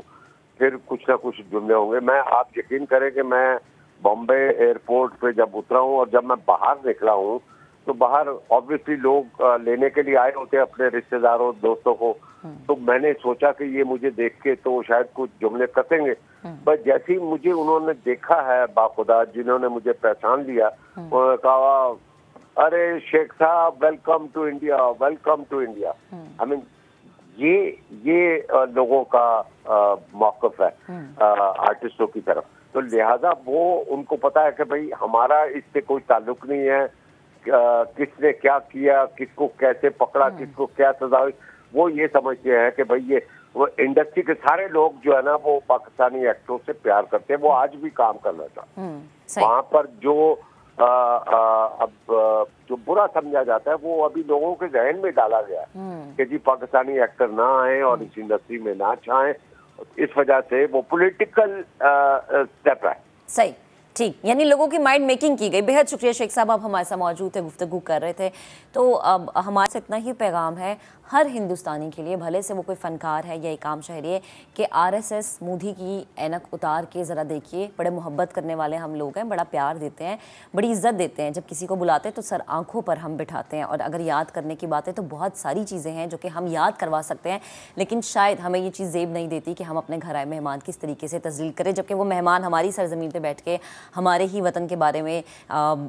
फिर कुछ ना कुछ जुमले होंगे। आप यकीन करें कि मैं बॉम्बे एयरपोर्ट पे जब उतरा हूँ और जब मैं बाहर निकला हूँ तो बाहर ऑब्वियसली लोग लेने के लिए आए होते हैं अपने रिश्तेदारों दोस्तों को, तो मैंने सोचा कि ये मुझे देख के तो शायद कुछ जुमले कसेंगे, बस जैसे ही मुझे उन्होंने देखा है बाखुदा, जिन्होंने मुझे पहचान लिया, उन्होंने कहा अरे शेख साहब welcome to India, welcome to India. I mean ये लोगों का मौक़िफ़ है आर्टिस्टों की तरफ। तो लिहाजा वो उनको पता है कि भाई हमारा इससे कोई ताल्लुक नहीं है, किसने क्या किया, किसको कैसे पकड़ा, किसको क्या सजा हुई, वो ये समझते हैं कि भाई ये वो इंडस्ट्री के सारे लोग जो है ना वो पाकिस्तानी एक्टरों से प्यार करते हैं, वो आज भी काम करना चाहते हैं। वहाँ पर जो अब जो बुरा समझा जाता है वो अभी लोगों के जहन में डाला गया है कि जी पाकिस्तानी एक्टर ना आए और इस इंडस्ट्री में ना चाहें, इस वजह से वो पॉलिटिकल स्टेप है। सही, ठीक, यानी लोगों की माइंड मेकिंग की गई। बेहद शुक्रिया शेख साहब, आप हमारे साथ मौजूद थे, गुफ्तगू कर रहे थे। तो अब हमारे से इतना ही पैगाम है हर हिंदुस्तानी के लिए, भले से वो कोई फ़नकार है या एक आम शहरी है, कि आरएसएस मोदी की ऐनक उतार के ज़रा देखिए। बड़े मोहब्बत करने वाले हम लोग हैं, बड़ा प्यार देते हैं, बड़ी इज्जत देते हैं। जब किसी को बुलाते हैं तो सर आंखों पर हम बिठाते हैं। और अगर याद करने की बात है तो बहुत सारी चीज़ें हैं जो कि हम याद करवा सकते हैं, लेकिन शायद हमें ये चीज़ ज़ेब नहीं देती कि हम अपने घर आए मेहमान किस तरीके से तजलील करें, जबकि वो मेहमान हमारी सरजमीन पर बैठ के हमारे ही वतन के बारे में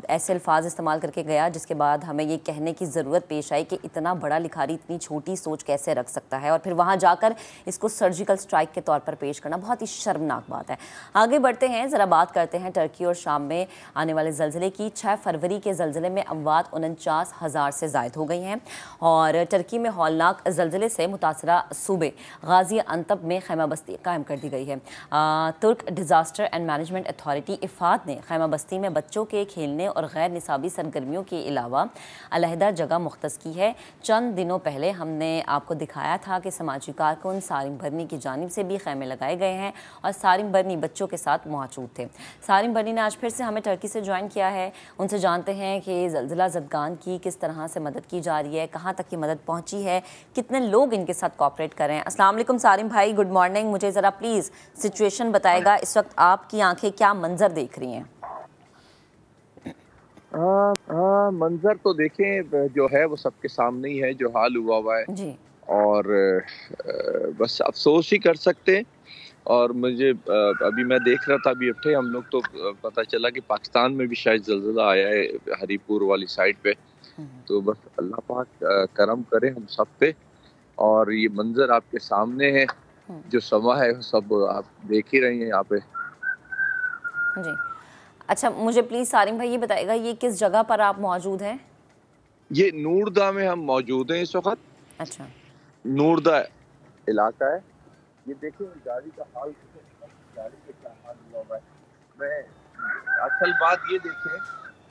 ऐसे अल्फाज इस्तेमाल करके गया जिसके बाद हमें ये कहने की ज़रूरत पेश आई कि इतना बड़ा लिखारी इतनी छोटी सोच कैसे रख सकता है, और फिर वहाँ जाकर इसको सर्जिकल स्ट्राइक के तौर पर पेश करना बहुत ही शर्मनाक बात है। आगे बढ़ते हैं, ज़रा बात करते हैं टर्की और शाम में आने वाले ज़लज़ले की। 6 फरवरी के ज़लज़ले में अमवात 49,000 से ज़ायद हो गई हैं, और टर्की में हौलनाक ज़लज़ले से मुतासरा सूबे गाजी अंतब में खैमा बस्ती कायम कर दी गई है। तुर्क डिज़ास्टर एंड मैनेजमेंट अथॉरिटी इफ़ाद ने खैमा बस्ती में बच्चों के खेलने और गैर निसाबी सरगर्मियों के अलावा अलहदा जगह मुख्तस की है। चंद दिनों पहले हमने आपको दिखाया था कि समाजी कारकुन सारिम बरनी की जानिब से भी खैमे लगाए गए हैं और सारिम बरनी बच्चों के साथ मौजूद थे। सारिम बरनी ने आज फिर से हमें टर्की से ज्वाइन किया है। उनसे जानते हैं कि ज़लज़ला ज़दगान की किस तरह से मदद की जा रही है, कहाँ तक की मदद पहुँची है, कितने लोग इनके साथ कॉपरेट कर रहे हैं। अस्सलाम वालेकुम सारिम भाई, गुड मॉर्निंग। मुझे ज़रा प्लीज़ सिचुएशन बताएगा, इस वक्त आपकी आंखें क्या मंजर देख रही हैं? मंजर तो देखें जो है वो सबके सामने ही है, जो हाल हुआ है जी। और बस अफसोस ही कर सकते हैं। और मुझे अभी मैं देख रहा था, अभी उठे हम लोग तो पता चला कि पाकिस्तान में भी शायद ज़लज़ला आया है हरीपुर वाली साइड पे। तो बस अल्लाह पाक करम करे हम सब पे। और ये मंजर आपके सामने है, जो समा है सब आप देख ही रही हैं यहाँ पे जी। अच्छा, मुझे प्लीज़ सारिम भाई ये बताएगा, ये किस जगह पर आप मौजूद हैं? ये नूरदा में हम मौजूद हैं इस वक्त। अच्छा, नूरदा इलाका है। ये देखिए गाड़ी का हाल, गाड़ी का क्या हाल हुआ है। मैं असल बात ये देखें,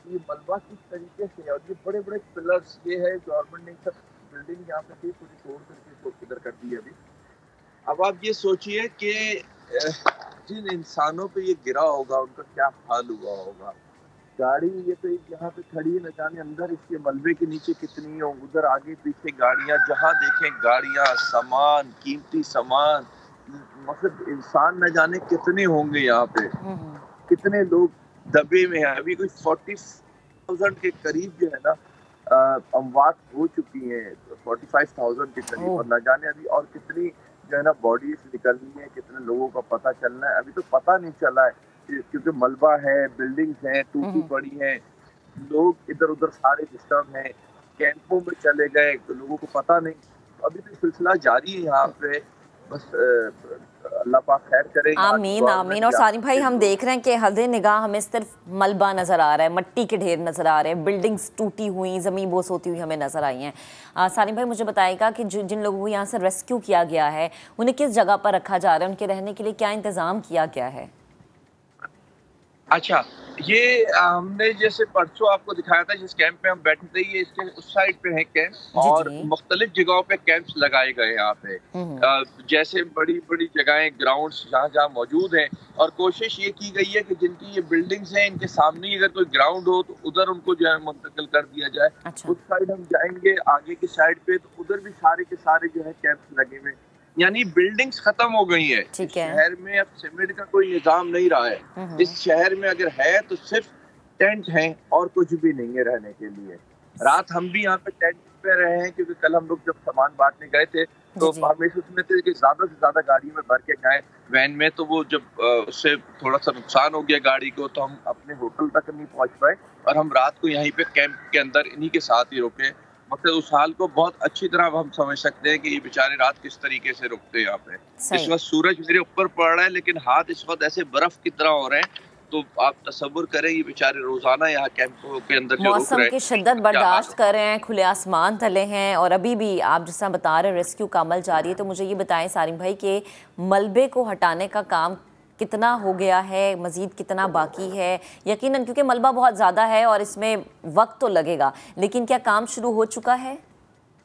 ये मलबा किस तरीके से, और ये बड़े बड़े पिलर्स, ये है गवर्नमेंट ने सब बिल्डिंग यहाँ पे थी पूरी तोड़ करके इसको इधर कर दी अभी। अब आप ये सोचिए कि जिन इंसानों पे ये गिरा होगा उनका क्या हाल हुआ होगा। गाड़ी ये तो यहाँ पे खड़ी है, न जाने अंदर इसके मलबे के नीचे कितनी हो, उधर आगे पीछे गाड़ियाँ, जहाँ देखें गाड़ियाँ, सामान, कीमती सामान, मतलब इंसान न जाने कितने होंगे यहाँ पे, कितने लोग दबे में हैं। अभी कोई 40,000 के करीब जो है ना अमवात हो चुकी हैं, 45,000 के करीब, और न जाने अभी और कितनी जो है ना बॉडीज निकलनी है, कितने लोगों का पता चलना है, अभी तो पता नहीं चला है, क्योंकि मलबा है, बिल्डिंग्स हैं टूटी पड़ी हैं, लोग इधर उधर सारे डिस्टर्ब हैं, कैंपों में चले गए तो लोगों को पता नहीं। अभी तो सिलसिला जारी है यहाँ पे, बस अल्लाह पाक खैर करे। आमीन आमीन। और सारिम भाई हम देख रहे हैं कि हद निगाह हमें सिर्फ मलबा नज़र आ रहा है, मट्टी के ढेर नज़र आ रहे हैं, बिल्डिंग्स टूटी हुई, ज़मीन बोस होती हुई हमें नज़र आई हैं। सारिम भाई मुझे बताएगा कि जिन लोगों को यहाँ से रेस्क्यू किया गया है उन्हें किस जगह पर रखा जा रहा है, उनके रहने के लिए क्या इंतज़ाम किया गया है? अच्छा, ये हमने जैसे परसों आपको दिखाया था जिस कैंप पे हम बैठे थे, ये इसके उस साइड पे है कैंप, और मुख्तलिफ जगहों पे कैंप्स लगाए गए यहाँ पे, जैसे बड़ी बड़ी जगहें, ग्राउंड्स जहाँ जहाँ मौजूद हैं। और कोशिश ये की गई है कि जिनकी ये बिल्डिंग्स हैं इनके सामने ही अगर कोई ग्राउंड हो तो उधर उनको जो है मुंतकिल कर दिया जाए। अच्छा। उस साइड हम जाएंगे आगे की साइड पे, तो उधर भी सारे के सारे जो है कैंप्स लगे हुए, यानी बिल्डिंग्स खत्म हो गई है। शहर में अब सीमेंट का कोई निजाम नहीं रहा है। इस शहर में अगर है तो सिर्फ टेंट हैं और कुछ भी नहीं है रहने के लिए। रात हम भी यहाँ पे टेंट पे रहे हैं, क्योंकि कल हम लोग जब सामान बांटने गए थे तो हमें उसमें थे कि ज्यादा से ज्यादा गाड़ी में भर के गए वैन में, तो वो जब उससे थोड़ा सा नुकसान हो गया गाड़ी को, तो हम अपने होटल तक नहीं पहुँच पाए और हम रात को यहीं पे कैंप के अंदर इन्हीं के साथ ही रुके। मतलब उस हाल को बहुत अच्छी तरह हम समझ सकते हैं कि ये बेचारे रात किस तरीके से रुकते हैं यहाँ पे। इस वक्त सूरज मेरे ऊपर पड़ रहा है लेकिन हाथ इस वक्त ऐसे बर्फ की तरह हो रहे हैं, तो आप तसव्वुर करें ये बेचारे रोजाना यहाँ कैंपों के अंदर जो रुक मौसम रहे की शिद्दत बर्दाश्त कर रहे हैं, खुले आसमान तले हैं और अभी भी आप जिस तरह बता रहे हैं रेस्क्यू का अमल जारी है। तो मुझे ये बताएं सारिम भाई कि मलबे को हटाने का काम कितना हो गया है, मजीद कितना बाकी है? यकीनन क्योंकि मलबा बहुत ज़्यादा है और इसमें वक्त तो लगेगा, लेकिन क्या काम शुरू हो चुका है?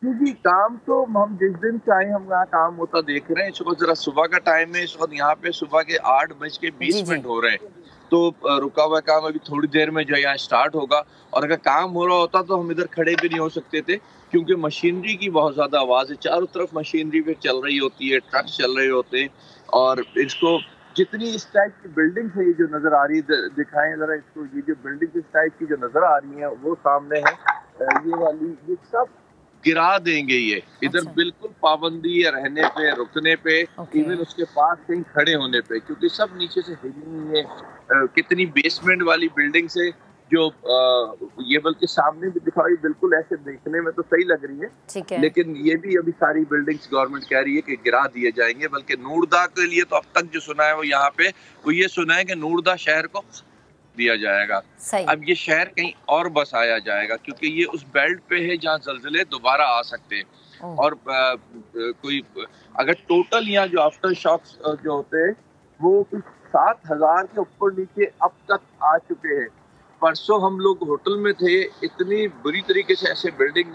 जी, काम तो हम जिस दिन से आए हम यहाँ काम होता देख रहे हैं। इस वक्त जरा सुबह का टाइम है, इस वक्त यहाँ पे सुबह के 8:20 हो रहे हैं, तो रुका हुआ काम अभी थोड़ी देर में जो यहाँ स्टार्ट होगा। और अगर काम हो रहा होता तो हम इधर खड़े भी नहीं हो सकते थे, क्योंकि मशीनरी की बहुत ज्यादा आवाज है, चारों तरफ मशीनरी पे चल रही होती है, ट्रक चल रहे होते हैं। और इसको जितनी इस टाइप की बिल्डिंग है ये जो नजर आ रही है, दिखाएं जरा इसको, ये जो बिल्डिंग इस टाइप की जो नजर आ रही है वो सामने है, ये वाली, ये सब गिरा देंगे ये। इधर बिल्कुल पाबंदी है रहने पे, रुकने पे, इवन उसके पास कहीं खड़े होने पे, क्योंकि सब नीचे से हिली हुई है। कितनी बेसमेंट वाली बिल्डिंग से जो ये बल्कि सामने भी दिखाई बिल्कुल ऐसे देखने में तो सही लग रही है, लेकिन ये भी अभी सारी बिल्डिंग्स गवर्नमेंट कह रही है कि गिरा दिए जाएंगे। बल्कि नूरदा के लिए तो अब तक जो सुना है वो यहाँ पे वो ये सुना है कि नूरदा शहर को दिया जाएगा। अब ये शहर कहीं और बसाया जाएगा, क्योंकि ये उस बेल्ट पे है जहाँ जल्जले दोबारा आ सकते हैं। और कोई अगर टोटल यहाँ जो आफ्टर शॉक्स जो होते हैं वो 7,000 के ऊपर नीचे अब तक आ चुके हैं। परसों हम लोग होटल में थे, इतनी बुरी तरीके से ऐसे बिल्डिंग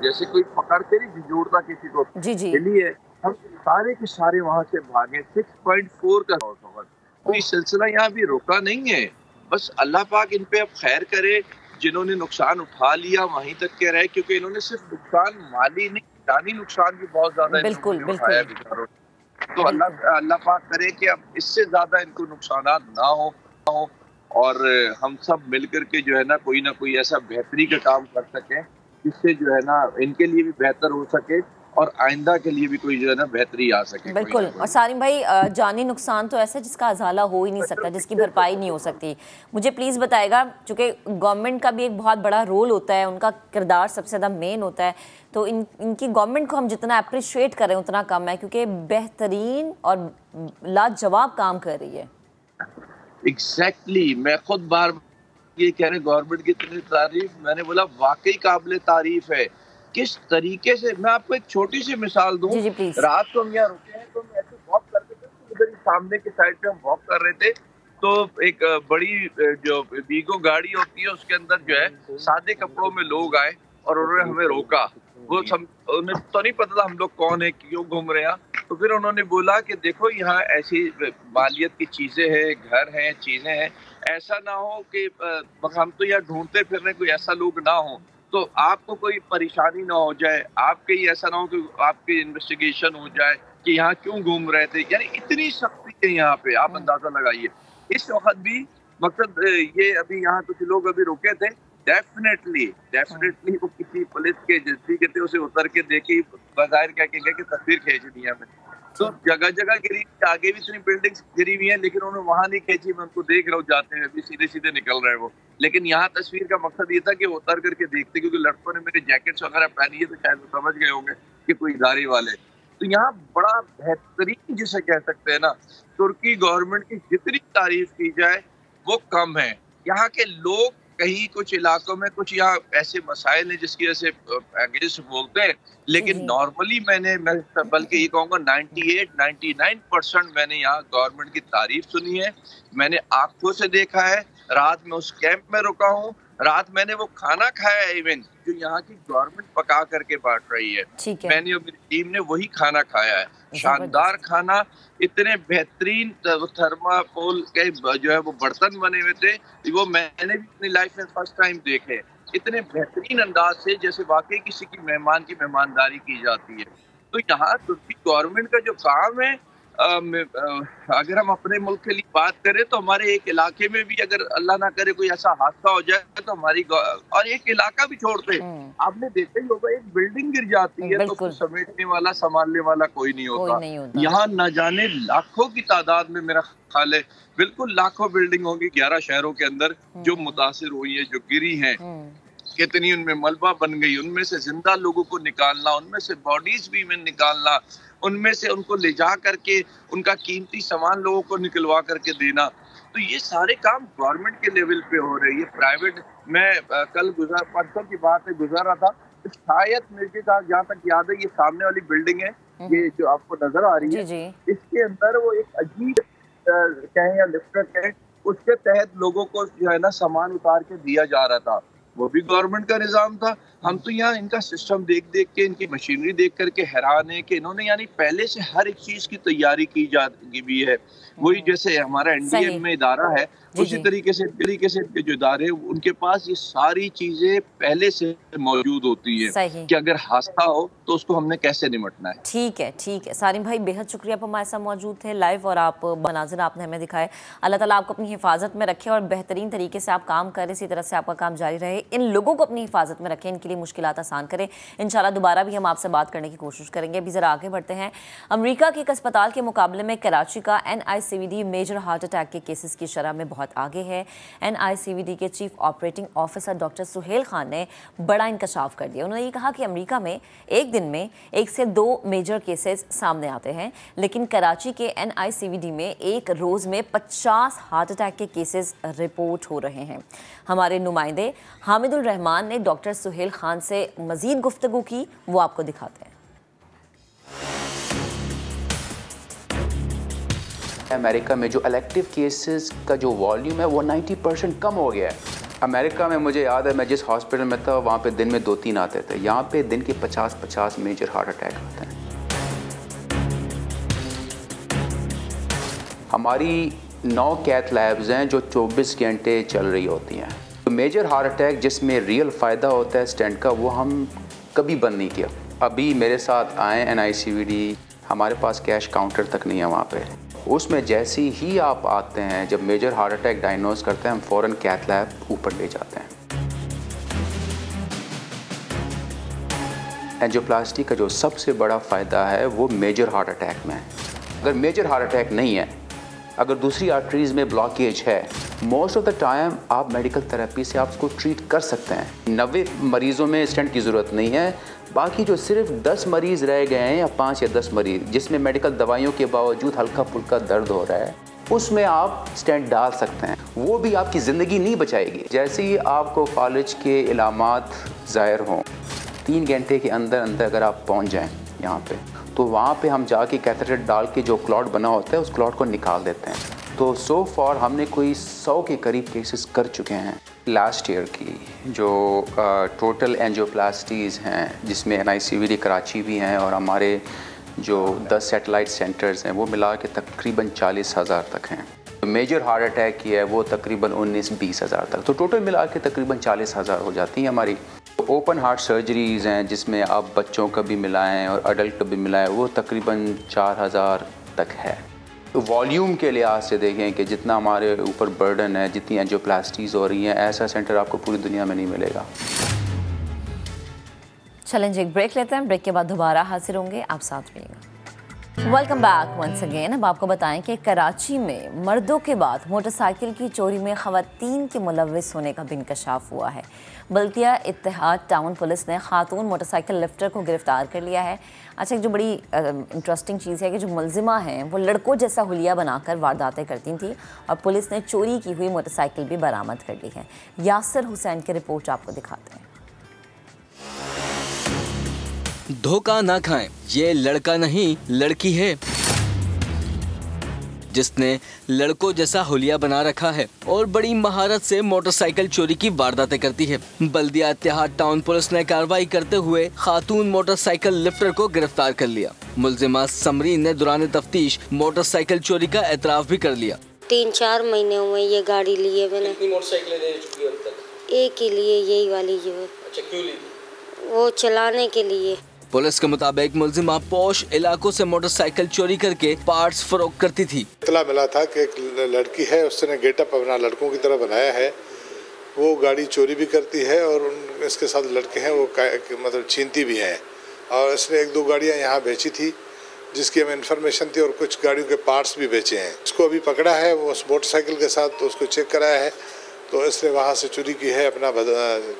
जैसे कोई पकड़ के नहीं जोड़ता किसी को, हिली है। हम सारे के सारे वहाँ से भागे। 6.4 का कोई सिलसिला यहाँ भी रुका नहीं है। बस अल्लाह पाक इन पे अब खैर करे, जिन्होंने नुकसान उठा लिया वहीं तक के रहे, क्योंकि इन्होंने सिर्फ नुकसान माली नहीं, जानी नुकसान भी बहुत ज्यादा उठाया बेचारों। तो अल्लाह पाक करे कि अब इससे ज्यादा इनको नुकसान ना हो और हम सब मिलकर के जो है ना कोई ऐसा बेहतरी का काम कर सके जिससे जो है ना इनके लिए भी बेहतर हो सके और आइंदा के लिए भी कोई जो है ना बेहतरी आ सके। बिल्कुल। और सारिम भाई, जानी नुकसान तो ऐसा जिसका अजाला हो ही नहीं सकता, जिसकी भरपाई नहीं हो सकती। मुझे प्लीज़ बताएगा, चूँकि गवर्नमेंट का भी एक बहुत बड़ा रोल होता है, उनका किरदार सबसे ज़्यादा मेन होता है, तो इनकी गवर्नमेंट को हम जितना अप्रिशिएट करें उतना कम है, क्योंकि बेहतरीन और लाजवाब काम कर रही है। एग्जैक्टली, मैं खुद बार ये कह रहे गवर्नमेंट की इतनी तारीफ, मैंने बोला वाकई काबिल तारीफ है। किस तरीके से, मैं आपको एक छोटी सी मिसाल दूं। रात को हम यहाँ रुके हैं तो हम ऐसे वॉक करते थे, उधर सामने की साइड पे हम वॉक कर रहे थे, तो एक बड़ी जो बीगो गाड़ी होती है उसके अंदर जो है सादे कपड़ों में लोग आए और उन्होंने हमें रोका। वो उन्हें तो नहीं पता था हम लोग कौन है, क्यों घूम रहे हैं। तो फिर उन्होंने बोला कि देखो यहाँ ऐसी मालियत की चीजें हैं, घर हैं, चीजें हैं, ऐसा ना हो कि हम तो यहाँ ढूंढते फिर रहे, कोई ऐसा लोग ना हो तो आपको कोई परेशानी ना हो जाए, आपके ही ऐसा ना हो कि आपकी इन्वेस्टिगेशन हो जाए कि यहाँ क्यों घूम रहे थे। यानी इतनी सख्ती है यहाँ पे, आप अंदाजा लगाइए। इस वक्त भी मकसद ये अभी यहाँ कुछ लोग अभी रुके थे, डेफिनेटली वो किसी पुलिस के एजेंसी के थे, उसे उतर के देखे बाजार क्या कहेंगे कि तस्वीर खींच दी हमें। तो जगह जगह गिरी, आगे भी इतनी बिल्डिंग्स गिरी हुई हैं, लेकिन उन्होंने वहां नहीं खींची। मैं उनको देख रहा हूँ जाते हुए, अभी सीधे सीधे निकल रहे हैं वो। लेकिन यहाँ तस्वीर का मकसद ये था कि वो उतर करके देखते, क्योंकि लड़कों ने मेरे जैकेट्स वगैरह पहनी है तो शायद वो समझ गए होंगे कि कोई इदारे वाले। तो यहाँ बड़ा बेहतरीन जिसे कह सकते हैं ना, तुर्की गवर्नमेंट की जितनी तारीफ की जाए वो कम है। यहाँ के लोग कहीं कुछ इलाकों में कुछ यहाँ ऐसे मसाइल हैं जिसकी वजह से अगेंस्ट बोलते हैं, लेकिन नॉर्मली मैं बल्कि ये कहूँगा 98-99% मैंने यहाँ गवर्नमेंट की तारीफ सुनी है। मैंने आंखों से देखा है, रात में उस कैंप में रुका हूँ, रात मैंने वो खाना खाया है इवन जो यहाँ की गवर्नमेंट पका करके बांट रही है। मैंने और मेरी टीम ने वही खाना खाया है, शानदार खाना, इतने बेहतरीन थर्माकोल के जो है वो बर्तन बने हुए थे, वो मैंने भी अपनी लाइफ में फर्स्ट टाइम देखे, इतने बेहतरीन अंदाज से जैसे वाकई किसी की मेहमान की मेहमानदारी की जाती है। तो यहाँ तुर्की गवर्नमेंट का जो काम है, अगर हम अपने मुल्क के लिए बात करें तो हमारे एक इलाके में भी अगर अल्लाह ना करे कोई ऐसा हादसा हो जाए तो हमारी, और एक इलाका भी छोड़ते, आपने देखा ही होगा, एक बिल्डिंग गिर जाती है तो उसको समेटने वाला संभालने वाला कोई नहीं होता। यहाँ न जाने लाखों की तादाद में, मेरा ख्याल है बिल्कुल लाखों बिल्डिंग होंगी 11 शहरों के अंदर जो मुतासिर हुई है, जो गिरी हैं। कितनी उनमें मलबा बन गई, उनमें से जिंदा लोगों को निकालना, उनमें से बॉडीज भी में निकालना, उनमें से उनको ले जा करके उनका कीमती सामान लोगों को निकलवा करके देना। तो ये सारे काम गवर्नमेंट के लेवल पे हो रहे हैं, ये प्राइवेट। मैं कल परसों की बात है गुजर रहा था, शायद मेरे साथ जहाँ तक याद है ये सामने वाली बिल्डिंग है, ये जो आपको नजर आ रही है, इसके अंदर वो एक अजीब कहें या लिफ्टर कहें, उसके तहत लोगों को जो है ना सामान उतार के दिया जा रहा था। वो भी गवर्नमेंट का निजाम था। हम तो यहाँ इनका सिस्टम देख देख के, इनकी मशीनरी देख करके हैरान है कि इन्होंने यानी पहले से हर एक चीज की तैयारी की भी है। वही जैसे हमारा एनडीए में इदारा है, उसी तरीके से इनके जो इदारे हैं उनके पास ये सारी चीजें पहले से मौजूद होती है कि अगर हादसा हो तो उसको हमने कैसे निपटना है। ठीक है सारिम भाई, बेहद शुक्रिया आप हमारे साथ मौजूद थे लाइव और आप मनाजिर आपने हमें दिखाए। अल्लाह ताला आपको अपनी हिफाजत में रखे और बेहतरीन तरीके से आप काम करें, इसी तरह से आपका काम जारी रहे। इन लोगों को अपनी हिफाजत में रखें, इनके लिए मुश्किलात आसान करें। इंशाल्लाह दोबारा भी हम आपसे बात करने की कोशिश करेंगे। अभी जरा आगे बढ़ते हैं। अमेरिका के एक अस्पताल के मुकाबले में कराची का NICVD मेजर हार्ट अटैक के केसेस की शरह में बहुत आगे है। NICVD के chief operating officer doctor Suhail Khan ने बड़ा इंकशाफ कर दिया। उन्होंने ये कहा कि अमेरिका में एक दिन में 1 से 2 मेजर केसेस सामने आते हैं, लेकिन कराची के NICVD में एक रोज़ में 50 हार्ट अटैक के केसेस रिपोर्ट हो रहे हैं। हमारे नुमाइंदे हामिदुल रहमान ने डॉक्टर सुहेल खान से मजीद गुफ्तगू की, वो आपको दिखाते हैं। अमेरिका में जो इलेक्टिव केसेस का जो वॉल्यूम है वो 90% कम हो गया है। अमेरिका में मुझे याद है मैं जिस हॉस्पिटल में था वहाँ पे दिन में 2-3 आते थे, यहाँ पे दिन के 50-50 मेजर हार्ट अटैक आते हैं। हमारी 9 कैथ लैब्स हैं जो 24 घंटे चल रही होती हैं। तो मेजर हार्ट अटैक जिसमें रियल फ़ायदा होता है स्टेंट का, वो हम कभी बंद नहीं किया। अभी मेरे साथ आए NICVD, हमारे पास कैश काउंटर तक नहीं है वहाँ पे। उसमें जैसे ही आप आते हैं, जब मेजर हार्ट अटैक डायग्नोज करते हैं, हम फ़ौरन कैथ लैब ऊपर ले जाते हैं। एंजियोप्लास्टी का जो सबसे बड़ा फ़ायदा है वो मेजर हार्ट अटैक में है। अगर मेजर हार्ट अटैक नहीं है, अगर दूसरी आर्टरीज़ में ब्लॉकेज है, मोस्ट ऑफ द टाइम आप मेडिकल थेरेपी से आप उसको ट्रीट कर सकते हैं। 90 मरीज़ों में स्टेंट की ज़रूरत नहीं है। बाकी जो सिर्फ 10 मरीज़ रह गए हैं या 5 या 10 मरीज़ जिसमें मेडिकल दवाइयों के बावजूद हल्का फुल्का दर्द हो रहा है, उसमें आप स्टेंट डाल सकते हैं। वो भी आपकी ज़िंदगी नहीं बचाएगी। जैसे ही आपको फालिज के इलामात ज़ाहिर हों, 3 घंटे के अंदर अगर आप पहुँच जाएँ यहाँ पे, तो वहाँ पे हम जाके कैथेटर डाल के जो क्लॉट बना होता है उस क्लॉट को निकाल देते हैं। तो सो फॉर हमने कोई 100 के करीब केसेस कर चुके हैं। लास्ट ईयर की जो टोटल एंजियोप्लास्टीज़ हैं, जिसमें NICVD कराची भी हैं और हमारे जो 10 सैटेलाइट सेंटर्स हैं, वो मिला के तकरीबन 40,000 तक हैं। मेजर हार्ट अटैक की है वो तकरीबन 19-20 हज़ार तक, तो टोटल मिला के तकरीबन 40,000 हो जाती हैं हमारी। ओपन हार्ट सर्जरीज़ हैं जिसमें आप बच्चों का भी मिलाएं और अडल्ट का भी मिलाएं, वो तकरीबन 4,000 तक है। तो वॉल्यूम के लिहाज से देखें कि जितना हमारे ऊपर बर्डन है, जितनी एंजियोप्लास्टीज़ हो रही हैं, ऐसा सेंटर आपको पूरी दुनिया में नहीं मिलेगा। चलेंगे एक ब्रेक लेते हैं, ब्रेक के बाद दोबारा हाजिर होंगे, आप साथ रहिएगा। Welcome back once again. अब आपको बताएं कि कराची में मर्दों के बाद मोटरसाइकिल की चोरी में ख़वातीन के मुलव्विस होने का भी इंकशाफ हुआ है। बल्दिया इत्तेहाद टाउन पुलिस ने खातून मोटरसाइकिल लिफ्टर को गिरफ्तार कर लिया है। अच्छा, एक जो बड़ी इंटरेस्टिंग चीज़ है कि जो मुलजिमा हैं वो लड़कों जैसा हुलिया बनाकर वारदातें करती थी और पुलिस ने चोरी की हुई मोटरसाइकिल भी बरामद कर ली है। यासिर हुसैन की रिपोर्ट आपको दिखाते हैं। धोखा ना खाएं, ये लड़का नहीं लड़की है जिसने लड़कों जैसा हुलिया बना रखा है और बड़ी महारत से मोटरसाइकिल चोरी की वारदातें करती है। बल्दिया इत्तेहाद टाउन पुलिस ने कार्रवाई करते हुए खातून मोटरसाइकिल लिफ्टर को गिरफ्तार कर लिया। मुलजिमा समरीन ने दौरान तफ्तीश मोटरसाइकिल चोरी का एतराफ भी कर लिया। 3-4 महीने हुए ये गाड़ी लिए मैंने। कितनी मोटरसाइकिलें ले चुकी हो अब तक? एक ही लिए, यही वाली जो है। अच्छा, क्यों ली? वो चलाने के लिए। पुलिस के मुताबिक मुलजिमा पौश इलाकों से मोटरसाइकिल चोरी करके पार्ट्स फरोख्त करती थी। इत्तला मिला था कि एक लड़की है, उसने गेटअप अपना लड़कों की तरह बनाया है, वो गाड़ी चोरी भी करती है और इसके साथ लड़के हैं वो मतलब छीनती भी हैं। और इसने 1-2 गाड़ियाँ यहाँ बेची थी जिसकी हमें इन्फॉर्मेशन थी और कुछ गाड़ियों के पार्ट्स भी बेचे हैं। उसको अभी पकड़ा है, वो उस मोटरसाइकिल के साथ तो उसको चेक कराया है तो इसने वहाँ से चोरी की है अपना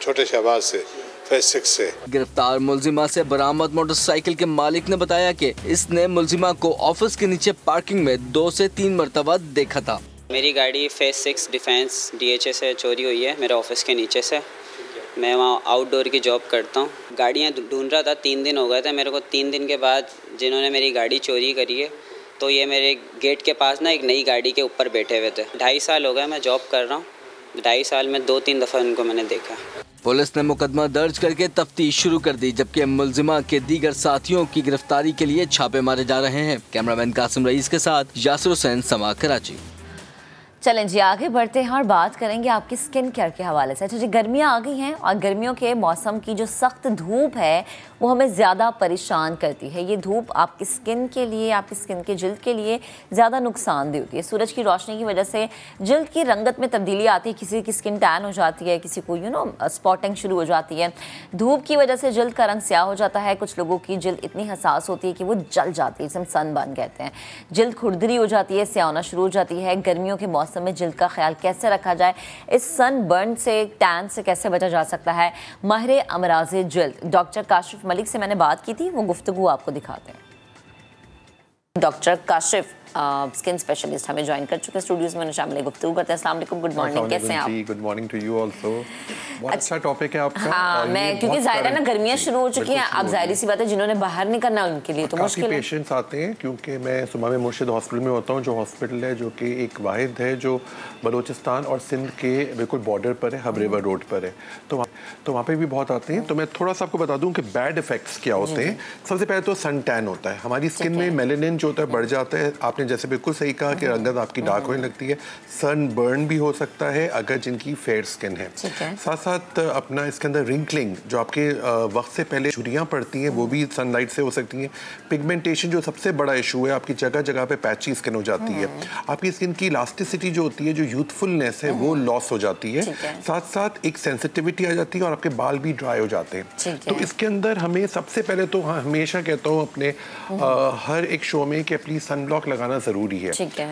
छोटे शहबाज से, फेज 6 से। गिरफ्तार मुलजिमा से बरामद मोटरसाइकिल के मालिक ने बताया कि इसने मुलजिमा को ऑफिस के नीचे पार्किंग में 2 से 3 मरतबा देखा था। मेरी गाड़ी फेज 6 डिफेंस DHA से चोरी हुई है, मेरे ऑफिस के नीचे से। मैं वहाँ आउटडोर की जॉब करता हूँ। गाड़ियाँ ढूंढ रहा था, 3 दिन हो गए थे मेरे को। 3 दिन के बाद जिन्होंने मेरी गाड़ी चोरी करी है, तो ये मेरे गेट के पास ना एक नई गाड़ी के ऊपर बैठे हुए थे। 2.5 साल हो गए मैं जॉब कर रहा हूँ। 2.5 साल में 2-3 दफ़ा इनको मैंने देखा। पुलिस ने मुकदमा दर्ज करके तफ्तीश शुरू कर दी, जबकि मुलजिमा के दीगर साथियों की गिरफ्तारी के लिए छापे मारे जा रहे हैं। कैमरामैन कासिम रईस के साथ यासिर हुसैन, समा, कराची। चलें जी, आगे बढ़ते हैं और बात करेंगे आपकी स्किन केयर के हवाले से। अच्छा जी, गर्मियाँ आ गई हैं और गर्मियों के मौसम की जो सख्त धूप है वो हमें ज़्यादा परेशान करती है। ये धूप आपकी स्किन के लिए, आपकी स्किन के जिल्द के लिए ज़्यादा नुकसानदेह होती है। सूरज की रोशनी की वजह से जिल्द की रंगत में तब्दीली आती है, किसी की स्किन टैन हो जाती है, किसी को स्पॉटिंग शुरू हो जाती है। धूप की वजह से जिल्द का रंग स्याह हो जाता है। कुछ लोगों की जिल्द इतनी हसास होती है कि वो जल जाती है, जिसे हम सनबर्न कहते हैं। जिल्द खुरदरी हो जाती है, स्याह होना शुरू हो जाती है। गर्मियों के मौसम में जिल्द का ख्याल कैसे रखा जाए, इस सनबर्न से, टैन से कैसे बचा जा सकता है, माहिर अमराज़े जिल्द डॉक्टर काशिफ मलिक से मैंने बात की थी, वो गुफ्तगू आपको दिखाते हैं। डॉक्टर काशिफ स्किन स्पेशलिस्ट हमें ज्वाइन कर चुके हैं स्टूडियोज में, शामिल गुफ्तगू करते हैं। अस्सलाम वालेकुम, गुड मॉर्निंग, कैसे हैं आप? Good morning to you also. बहुत अच्छा टॉपिक है आपका। हाँ, मैं क्योंकि ज़ाहिर है ना गर्मियाँ शुरू हो चुकी हैं, अब जाहिर सी बात है जिन्होंने बाहर निकलना है उनके लिए तो मुश्किल है। पेशेंट्स आते हैं, क्योंकि मैं सुबह में मुर्शिद हॉस्पिटल में होता हूँ, जो हॉस्पिटल है जो कि एक वाहिद है जो बलूचिस्तान और सिंध के बिल्कुल बॉर्डर पर है, हब रिवर रोड पर है। तो वहाँ पे भी बहुत आते हैं। तो मैं थोड़ा सा आपको बता दूँ कि बैड इफेक्ट्स क्या होते हैं। सबसे पहले तो सन टैन होता है, हमारी स्किन में मेलेनिन जो होता है बढ़ जाता है। आपने जैसे बिल्कुल सही कहा कि रंगत आपकी डार्क होने लगती है। सन बर्न भी हो सकता है अगर जिनकी फेयर स्किन है। साथ साथ अपना इसके अंदर रिंकलिंग, जो आपके वक्त से पहले झुर्रियाँ पड़ती हैं, वो भी सनलाइट से हो सकती हैं। पिगमेंटेशन जो सबसे बड़ा इशू है, आपकी जगह जगह पे पैची स्किन हो जाती है। आपकी स्किन की इलास्टिसिटी जो होती है, जो यूथफुलनेस है, वो लॉस हो जाती है। साथ साथ एक सेंसिटिविटी आ जाती है और आपके बाल भी ड्राई हो जाते हैं। तो इसके अंदर हमें सबसे पहले तो हमेशा कहता हूँ अपने हर एक शो में कि अपनी सन ब्लॉक लगाना ज़रूरी है।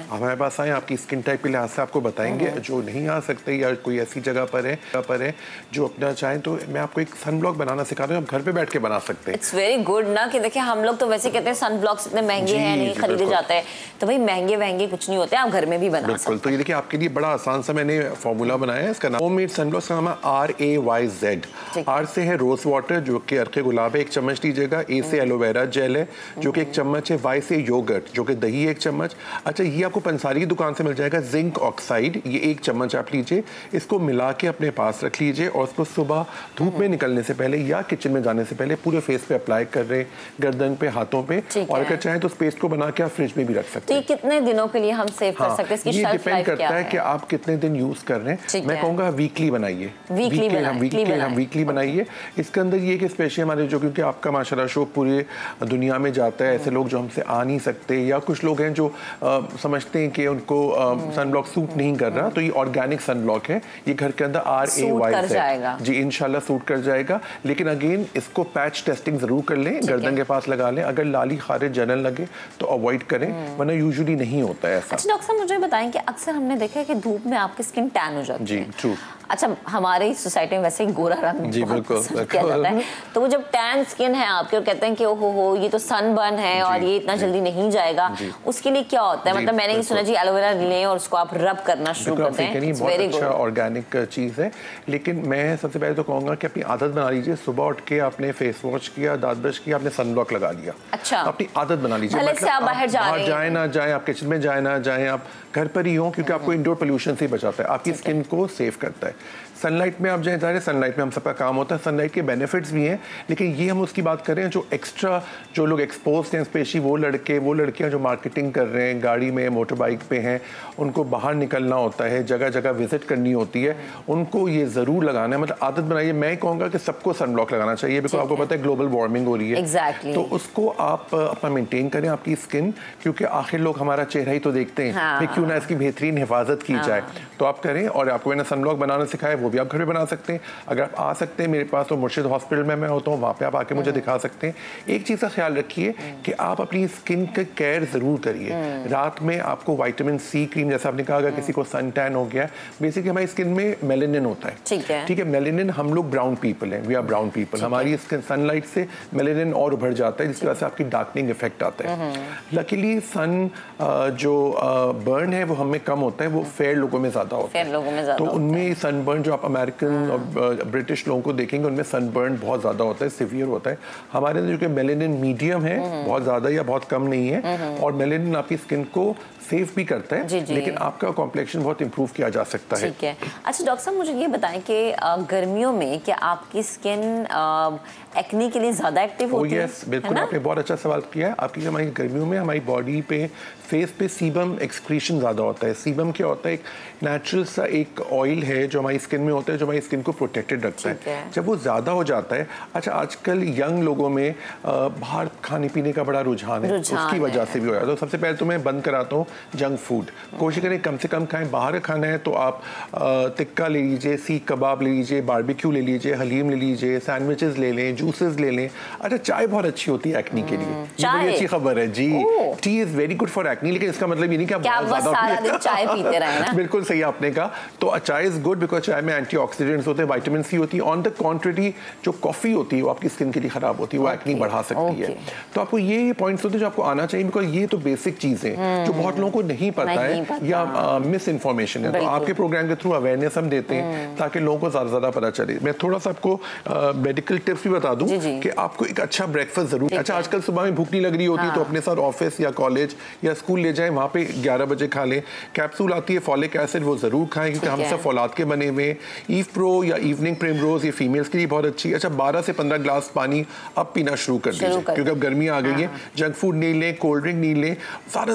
हमारे पास आए, आपकी स्किन टाइप के लिहाज से आपको बताएंगे। जो नहीं आ सकते या कोई ऐसी जगह पर है जो अपना चाहें, तो मैं आपको एक सन ब्लॉक बनाना सिखा रहा हूँ, आप घर पे बैठ के बना सकते हैं। इट्स वेरी गुड ना, कि देखिए हम लोग तो वैसे कहते हैं सन ब्लॉक्स इतने महंगे हैं, नहीं खरीदे जाते हैं। तो भाई महंगे कुछ नहीं होते, आप घर में भी बना सकते हैं। तो ये देखिए आपके लिए बड़ा आसान सा मैंने फॉर्मूला बनाया है। इसका नाम होममेड सन ब्लॉक का नाम है RAYZ। R से है रोज वाटर जो कि अर्के गुलाब है, 1 चम्मच लीजिएगा। A से एलोवेरा जेल है जो कि 1 चम्मच है। Y से योगर्ट जो कि दही है 1 चम्मच। अच्छा, ये आपको पंसारी की दुकान से मिल जाएगा। जिंक ऑक्साइड, ये 1 चम्मच आप लीजिए, इसको मिला के अपने पास रख लीजिए और उसको सुबह धूप में निकलने से पहले या किचन में जाने से पहले पूरे फेस पे अप्लाई कर रहे हैं, गर्दन पे, हाथों पे। और अगर चाहें तो पेस्ट को बना के आप फ्रिज में भी रख सकते हैं। तो कितने दिनों के लिए हम सेव कर सकते हैं? इसकी ये डिपेंड करता है कि आप कितने दिन यूज कर रहे हैं। मैं कहूँगा वीकली बनाइए, वीकली बनाइए। इसके अंदर ये कि स्पेशली हमारे जो, क्योंकि आपका माशाल्लाह शो पूरे दुनिया में जाता है, ऐसे लोग जो हमसे आ नहीं सकते या कुछ लोग हैं जो समझते हैं कि उनको सन ब्लॉक सूट नहीं कर रहा, तो ये ऑर्गेनिक सन ब्लॉक है। ये घर के अंदर RAYZ जी इंशाल्लाह सूट कर जाएगा। लेकिन अगेन इसको पैच टेस्टिंग जरूर कर लें, गर्दन के पास लगा लें। अगर लाली खारिज जलन लगे तो अवॉइड करें, वरना यूजुअली नहीं होता है ऐसा। अच्छा डॉक्टर साहब, मुझे बताएं कि अक्सर हमने देखा है कि धूप में आपकी स्किन टैन हो जाती है। जी ट्रू। अच्छा, हमारे सोसाइटी में वैसे ही गोरा रंग जी बिल्कुल किया जाता है, तो वो जब टैन स्किन है आपके और कहते हैं कि ओहो हो ये तो सनबर्न है और ये इतना जल्दी नहीं जाएगा, उसके लिए क्या होता है? मतलब मैंने ये सुना जी एलोवेरा लें और उसको आप रब करना शुरू करते हैं। बहुत अच्छा ऑर्गेनिक चीज़ है। लेकिन मैं सबसे पहले तो कहूँगा कि अपनी आदत बना लीजिए। सुबह उठ के आपने फेस वॉश किया, दांत ब्रश किया, आपने सन ब्लॉक लगा लिया। अच्छा, अपनी आदत बना लीजिए। मतलब आप बाहर जाए ना जाए, आप किचन में जाए ना जाए, आप घर पर ही हो, क्योंकि आपको इंडोर पोल्यूशन से बचाता है, आपकी स्किन को सेव करता है। सनलाइट में आप जाए, ज़ाहिर है सनलाइट में हम सबका काम होता है, सनलाइट के बेनिफिट्स भी हैं, लेकिन ये हम उसकी बात कर रहे हैं जो एक्स्ट्रा जो लोग एक्सपोज हैं, स्पेशली वो लड़कियां जो मार्केटिंग कर रहे हैं, गाड़ी में, मोटर बाइक पे हैं, उनको बाहर निकलना होता है, जगह जगह विजिट करनी होती है, उनको ये ज़रूर लगाना है। मतलब आदत बनाइए। मैं कहूँगा कि सबको सन ब्लॉक लगाना चाहिए, बिकॉज आपको पता है ग्लोबल वार्मिंग हो रही है। तो उसको आप अपना मेनटेन करें आपकी स्किन, क्योंकि आखिर लोग हमारा चेहरा ही तो देखते हैं, फिर क्यों ना इसकी बेहतरीन हिफाजत की जाए। तो आप करें, और आपको मैंने सन ब्लॉक बनाना सिखाया वो भी आप घर पे बना सकते हैं। अगर आप आ सकते हैं मेरे पास तो मुर्शिद हॉस्पिटल में मैं होता हूँ, वहाँ पे आप आके मुझे दिखा सकते हैं। एक चीज़ का ख्याल रखिए कि आप अपनी स्किन का केयर ज़रूर करिए। रात में आपको विटामिन सी क्रीम, जैसा आपने कहा, अगर किसी को सन टैन हो गया, बेसिकली हमारी स्किन में मेलेनिन होता है, ठीक है। मेलेनिन, हम लोग ब्राउन पीपल हैं, वी आर ब्राउन पीपल, हमारी स्किन सनलाइट से मेलेनिन और उभर जाता है, जिसकी वजह से आपकी डार्कनिंग इफेक्ट आता है। लकीली सन जो बर्न है वो हमें कम होता है, वो फेयर लोगों में ज़्यादा होता है। तो उनमें सनबर्न, जो आप अमेरिकन और ब्रिटिश लोगों को देखेंगे, उनमें सनबर्न बहुत ज़्यादा होता है, सिवियर होता है। हमारे अंदर जो कि मेलेनिन मीडियम है, बहुत ज़्यादा या बहुत कम नहीं है, और मेलेनिन आपकी स्किन को सेफ भी करता है, लेकिन आपका कॉम्प्लेक्शन बहुत इंप्रूव किया जा सकता है। ठीक है। अच्छा डॉक्टर साहब, मुझे ये बताएं कि गर्मियों में क्या आपकी स्किन एक्ने के लिए ज़्यादा एक्टिव होती है? यस, बिल्कुल, आपने बहुत अच्छा सवाल किया है। आपकी हमारी गर्मियों में हमारी बॉडी पे, फेस पे सीबम एक्सक्रीशन ज़्यादा होता है। सीबम क्या होता है? एक नेचुरल सा एक ऑयल है जो हमारी स्किन में होता है, जो हमारी स्किन को प्रोटेक्टेड रखता है। जब वो ज़्यादा हो जाता है, अच्छा आजकल यंग लोगों में बाहर खाने पीने का बड़ा रुझान है, उसकी वजह से भी हो जाता है। तो सबसे पहले तो मैं बंद कराता हूँ जंक फूड, कोशिश करें कम से कम खाएं। बाहर खाना है तो आप टिक्का ले लीजिए, सीख कबाब ले लीजिए, बारबेक्यू ले लीजिए, हलीम ले लीजिए, सैंडविचेस ले लें, जूसेस ले लें। अच्छा, चाय बहुत अच्छी होती है एक्ने के लिए, ये बड़ी अच्छी खबर है जी। Tea is very good for acne, लेकिन इसका मतलब ये नहीं कि आप बहुत ज्यादा चाय पीते रहें ना। बिल्कुल सही आपने कहा। तो चाय इज गुड बिकॉज चाय में एंटीऑक्सीडेंट्स होते हैं, विटामिन सी होती है। ऑन द कॉन्ट्ररी जो कॉफी होती है वो आपकी स्किन के लिए खराब होती है, वो एक्ने बढ़ा सकती है। तो आपको ये पॉइंट्स होते हैं जो आपको आना चाहिए, बिकॉज ये तो बेसिक चीजें जो बहुत लोगों को नहीं पता है या मिस इन्फॉर्मेशन है। तो आपके प्रोग्राम के थ्रू अवेयरनेस हम देते हैं ताकि लोगों को ज्यादा पता चले। मैं थोड़ा सा आपको मेडिकल टिप्स भी बता दूं कि आपको एक अच्छा ब्रेकफास्ट जरूर। अच्छा, आजकल सुबह में भूख नहीं लग रही होती तो अपने साथ ऑफिस या कॉलेज या स्कूल ले जाएं, वहाँ पे 11 बजे खा लें। कैप्सूल आती है फॉलिक एसिड, वो जरूर खाएं, क्योंकि हम सब फौलाद के बने हुए। ईव प्रो या इवनिंग प्रिमरोज, ये फीमेल्स के लिए बहुत अच्छी। अच्छा, 12 से 15 ग्लास पानी अब पीना शुरू कर दीजिए, क्योंकि अब गर्मी आ गई है। जंक फूड नहीं लें, कोल्ड ड्रिंक नहीं लें,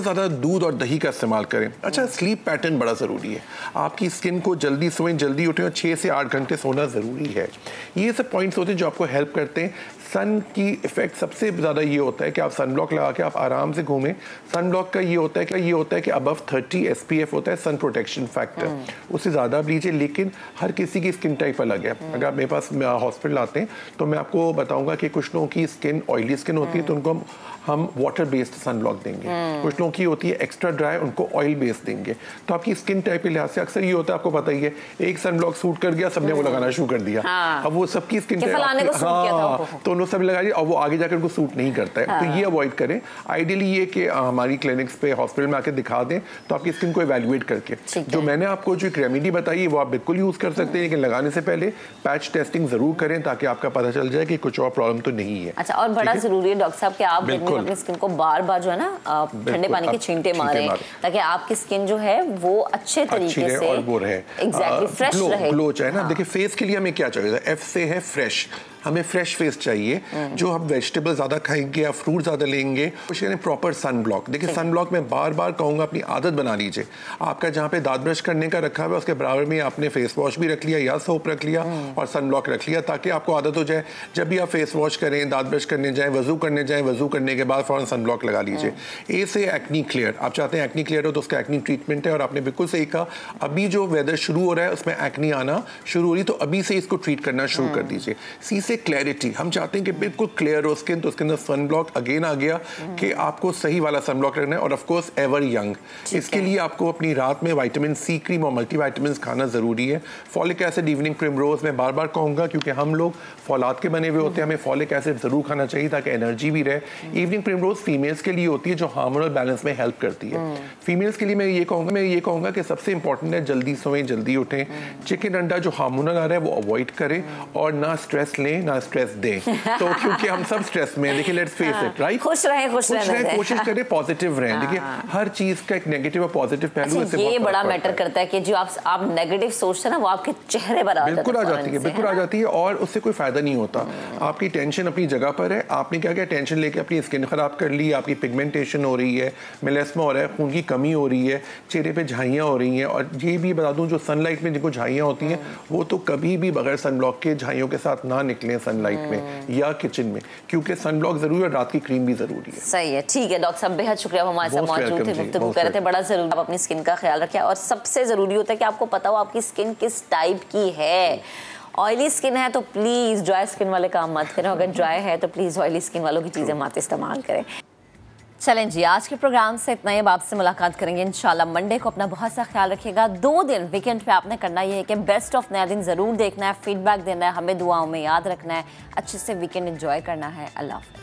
ज़्यादा दूध और दही का इस्तेमाल करें। अच्छा, स्लीप पैटर्न बड़ा ज़रूरी है। आपकी स्किन को जल्दी सोएं, जल्दी उठें, और 6 से 8 घंटे सोना ज़रूरी है। ये सब पॉइंट्स होते हैं जो आपको हेल्प करते हैं। सन की इफेक्ट सबसे ज़्यादा ये होता है कि आप सन ब्लॉक लगा के आप आराम से घूमें। सन ब्लॉक का ये होता है कि अबव 30 SPF होता है, सन प्रोटेक्शन फैक्टर, उससे ज़्यादा आप लीजिए। लेकिन हर किसी की स्किन टाइप अलग है। अगर आप मेरे पास हॉस्पिटल आते हैं तो मैं आपको बताऊंगा कि कुछ लोगों की स्किन ऑयली स्किन होती है तो उनको हम वाटर बेस्ड सन ब्लॉक देंगे। कुछ लोगों की होती है एक्स्ट्रा ड्राई, उनको ऑयल बेस्ड देंगे। तो आपकी स्किन टाइप के लिहाज से अक्सर ये होता है, आपको पता ही है, एक सन ब्लॉक सूट कर गया, सबने वो लगाना शुरू कर दिया। अब वो सबकी स्किन तो उन्होंने सब लगा दिया, और वो आगे जाकर उनको सूट नहीं करता है। तो ये अवॉइड करें। आइडियली ये कि हमारी क्लिनिक्स पे, हॉस्पिटल में आके दिखा दें, तो आपकी स्किन को इवैल्यूएट करके जो मैंने आपको जो एक रेमेडी बताई है वो आप बिल्कुल यूज कर सकते हैं, लेकिन लगाने से पहले पैच टेस्टिंग जरूर करें ताकि आपका पता चल जाए कि कुछ और प्रॉब्लम तो नहीं है। अच्छा, और बड़ा जरूरी है डॉक्टर साहब कि आप अपनी स्किन को बार-बार जो है ना ठंडे पानी के छींटे मारें, ताकि आपकी स्किन जो है वो अच्छे तरीके से और वो रहे, एग्जैक्टली फ्रेश रहे। ग्लो चाहिए ना। देखिए, फेस के लिए हमें क्या चाहिए? F से है फ्रेश, हमें फ्रेश फेस चाहिए। जो हम वेजिटेबल ज़्यादा खाएंगे या फ्रूट ज़्यादा लेंगे, कोशिश करें प्रॉपर सन ब्लॉक। देखिए, सन ब्लॉक में बार बार कहूँगा अपनी आदत बना लीजिए। आपका जहाँ पे दांत ब्रश करने का रखा हुआ है उसके बराबर में आपने फेस वॉश भी रख लिया या सोप रख लिया और सन ब्लॉक रख लिया, ताकि आपको आदत हो जाए जब भी आप फेस वॉश करें, दांत ब्रश करने जाएं, वजू करने जाएं, वजू करने के बाद फ़ौरन सन ब्लॉक लगा लीजिए। ए से एक्नी क्लियर, आप चाहते हैं एक्नी क्लियर हो तो उसका एक्नी ट्रीटमेंट है। और आपने बिल्कुल सही कहा, अभी जो वेदर शुरू हो रहा है उसमें एक्नी आना शुरू हो रही, तो अभी से इसको ट्रीट करना शुरू कर दीजिए। सी से क्लैरिटी, हम चाहते हैं कि बिल्कुल क्लियर हो स्किन, तो उसके अंदर सन ब्लॉक अगेन आ गया कि आपको सही वाला सन ब्लॉक रखना है। और ऑफ कोर्स एवर यंग, इसके लिए आपको अपनी रात में विटामिन सी क्रीम और मल्टीविटामिन्स खाना जरूरी है। फॉलिक एसिड, इवनिंग प्रिमरोज मैं बार बार कहूंगा, क्योंकि हम लोग फौलाद के बने हुए होते हैं, हमें फॉलिक एसिड जरूर खाना चाहिए ताकि एनर्जी भी रहे। इवनिंग प्रिमरोज फीमेल्स के लिए होती है जो हार्मोनल बैलेंस में हेल्प करती है। फीमेल्स के लिए मैं ये कहूंगा कि सबसे इंपॉर्टेंट है जल्दी सोएं, जल्दी उठें। चिकन अंडा जो हार्मोनल आ रहा है वो अवॉइड करें, और ना स्ट्रेस लें ना स्ट्रेस दें। तो क्योंकि हम सब स्ट्रेस में, देखिए लेट्स फेस इट, राइट, खुश रहें, कोशिश करें पॉजिटिव रहें। देखिए, हर चीज का एक नेगेटिव और पॉजिटिव पहलू है। ये बड़ा मैटर करता है कि जो आप नेगेटिव सोचते हैं ना, वो आपके चेहरे पर बिल्कुल आ जाती है, बिल्कुल आ जाती है, और उससे कोई फायदा नहीं होता। आपकी टेंशन अपनी जगह पर है, आपने क्या क्या टेंशन लेके अपनी स्किन खराब कर ली, आपकी पिगमेंटेशन हो रही है, मेलेस्मा हो रहा है, खून की कमी हो रही है, चेहरे पे झाइयाँ हो रही हैं। और ये भी बता दूं, जो सनलाइट में जिनको झाइयाँ होती हैं वो तो कभी भी बगैर सन ब्लॉक के झाइयों के साथ ना निकलें। लें सनलाइट में या किचन में, क्योंकि सनब्लॉक जरूरी है, रात की क्रीम भी जरूरी है। सही है, ठीक है डॉक्टर साहब, बेहद शुक्रिया, हमारे साथ मौजूद थे, गुफ्तगू कर रहे थे। बड़ा जरूरी, आप अपनी स्किन का ख्याल रखें और सबसे जरूरी होता है कि आपको पता हो आपकी स्किन किस टाइप की है। ऑयली स्किन है तो प्लीज ड्राई स्किन वाले काम मत करें, अगर ड्राई है तो प्लीज ऑयली स्किन वालों की चीजें मत इस्तेमाल करें। चलें जी, आज के प्रोग्राम से इतना ही। अब आपसे मुलाकात करेंगे इंशाल्लाह मंडे को। अपना बहुत सा ख्याल रखिएगा। 2 दिन वीकेंड पे आपने करना ये है कि बेस्ट ऑफ नया दिन ज़रूर देखना है, फीडबैक देना है, हमें दुआओं में याद रखना है, अच्छे से वीकेंड एंजॉय करना है। अल्लाह हाफ़िज़।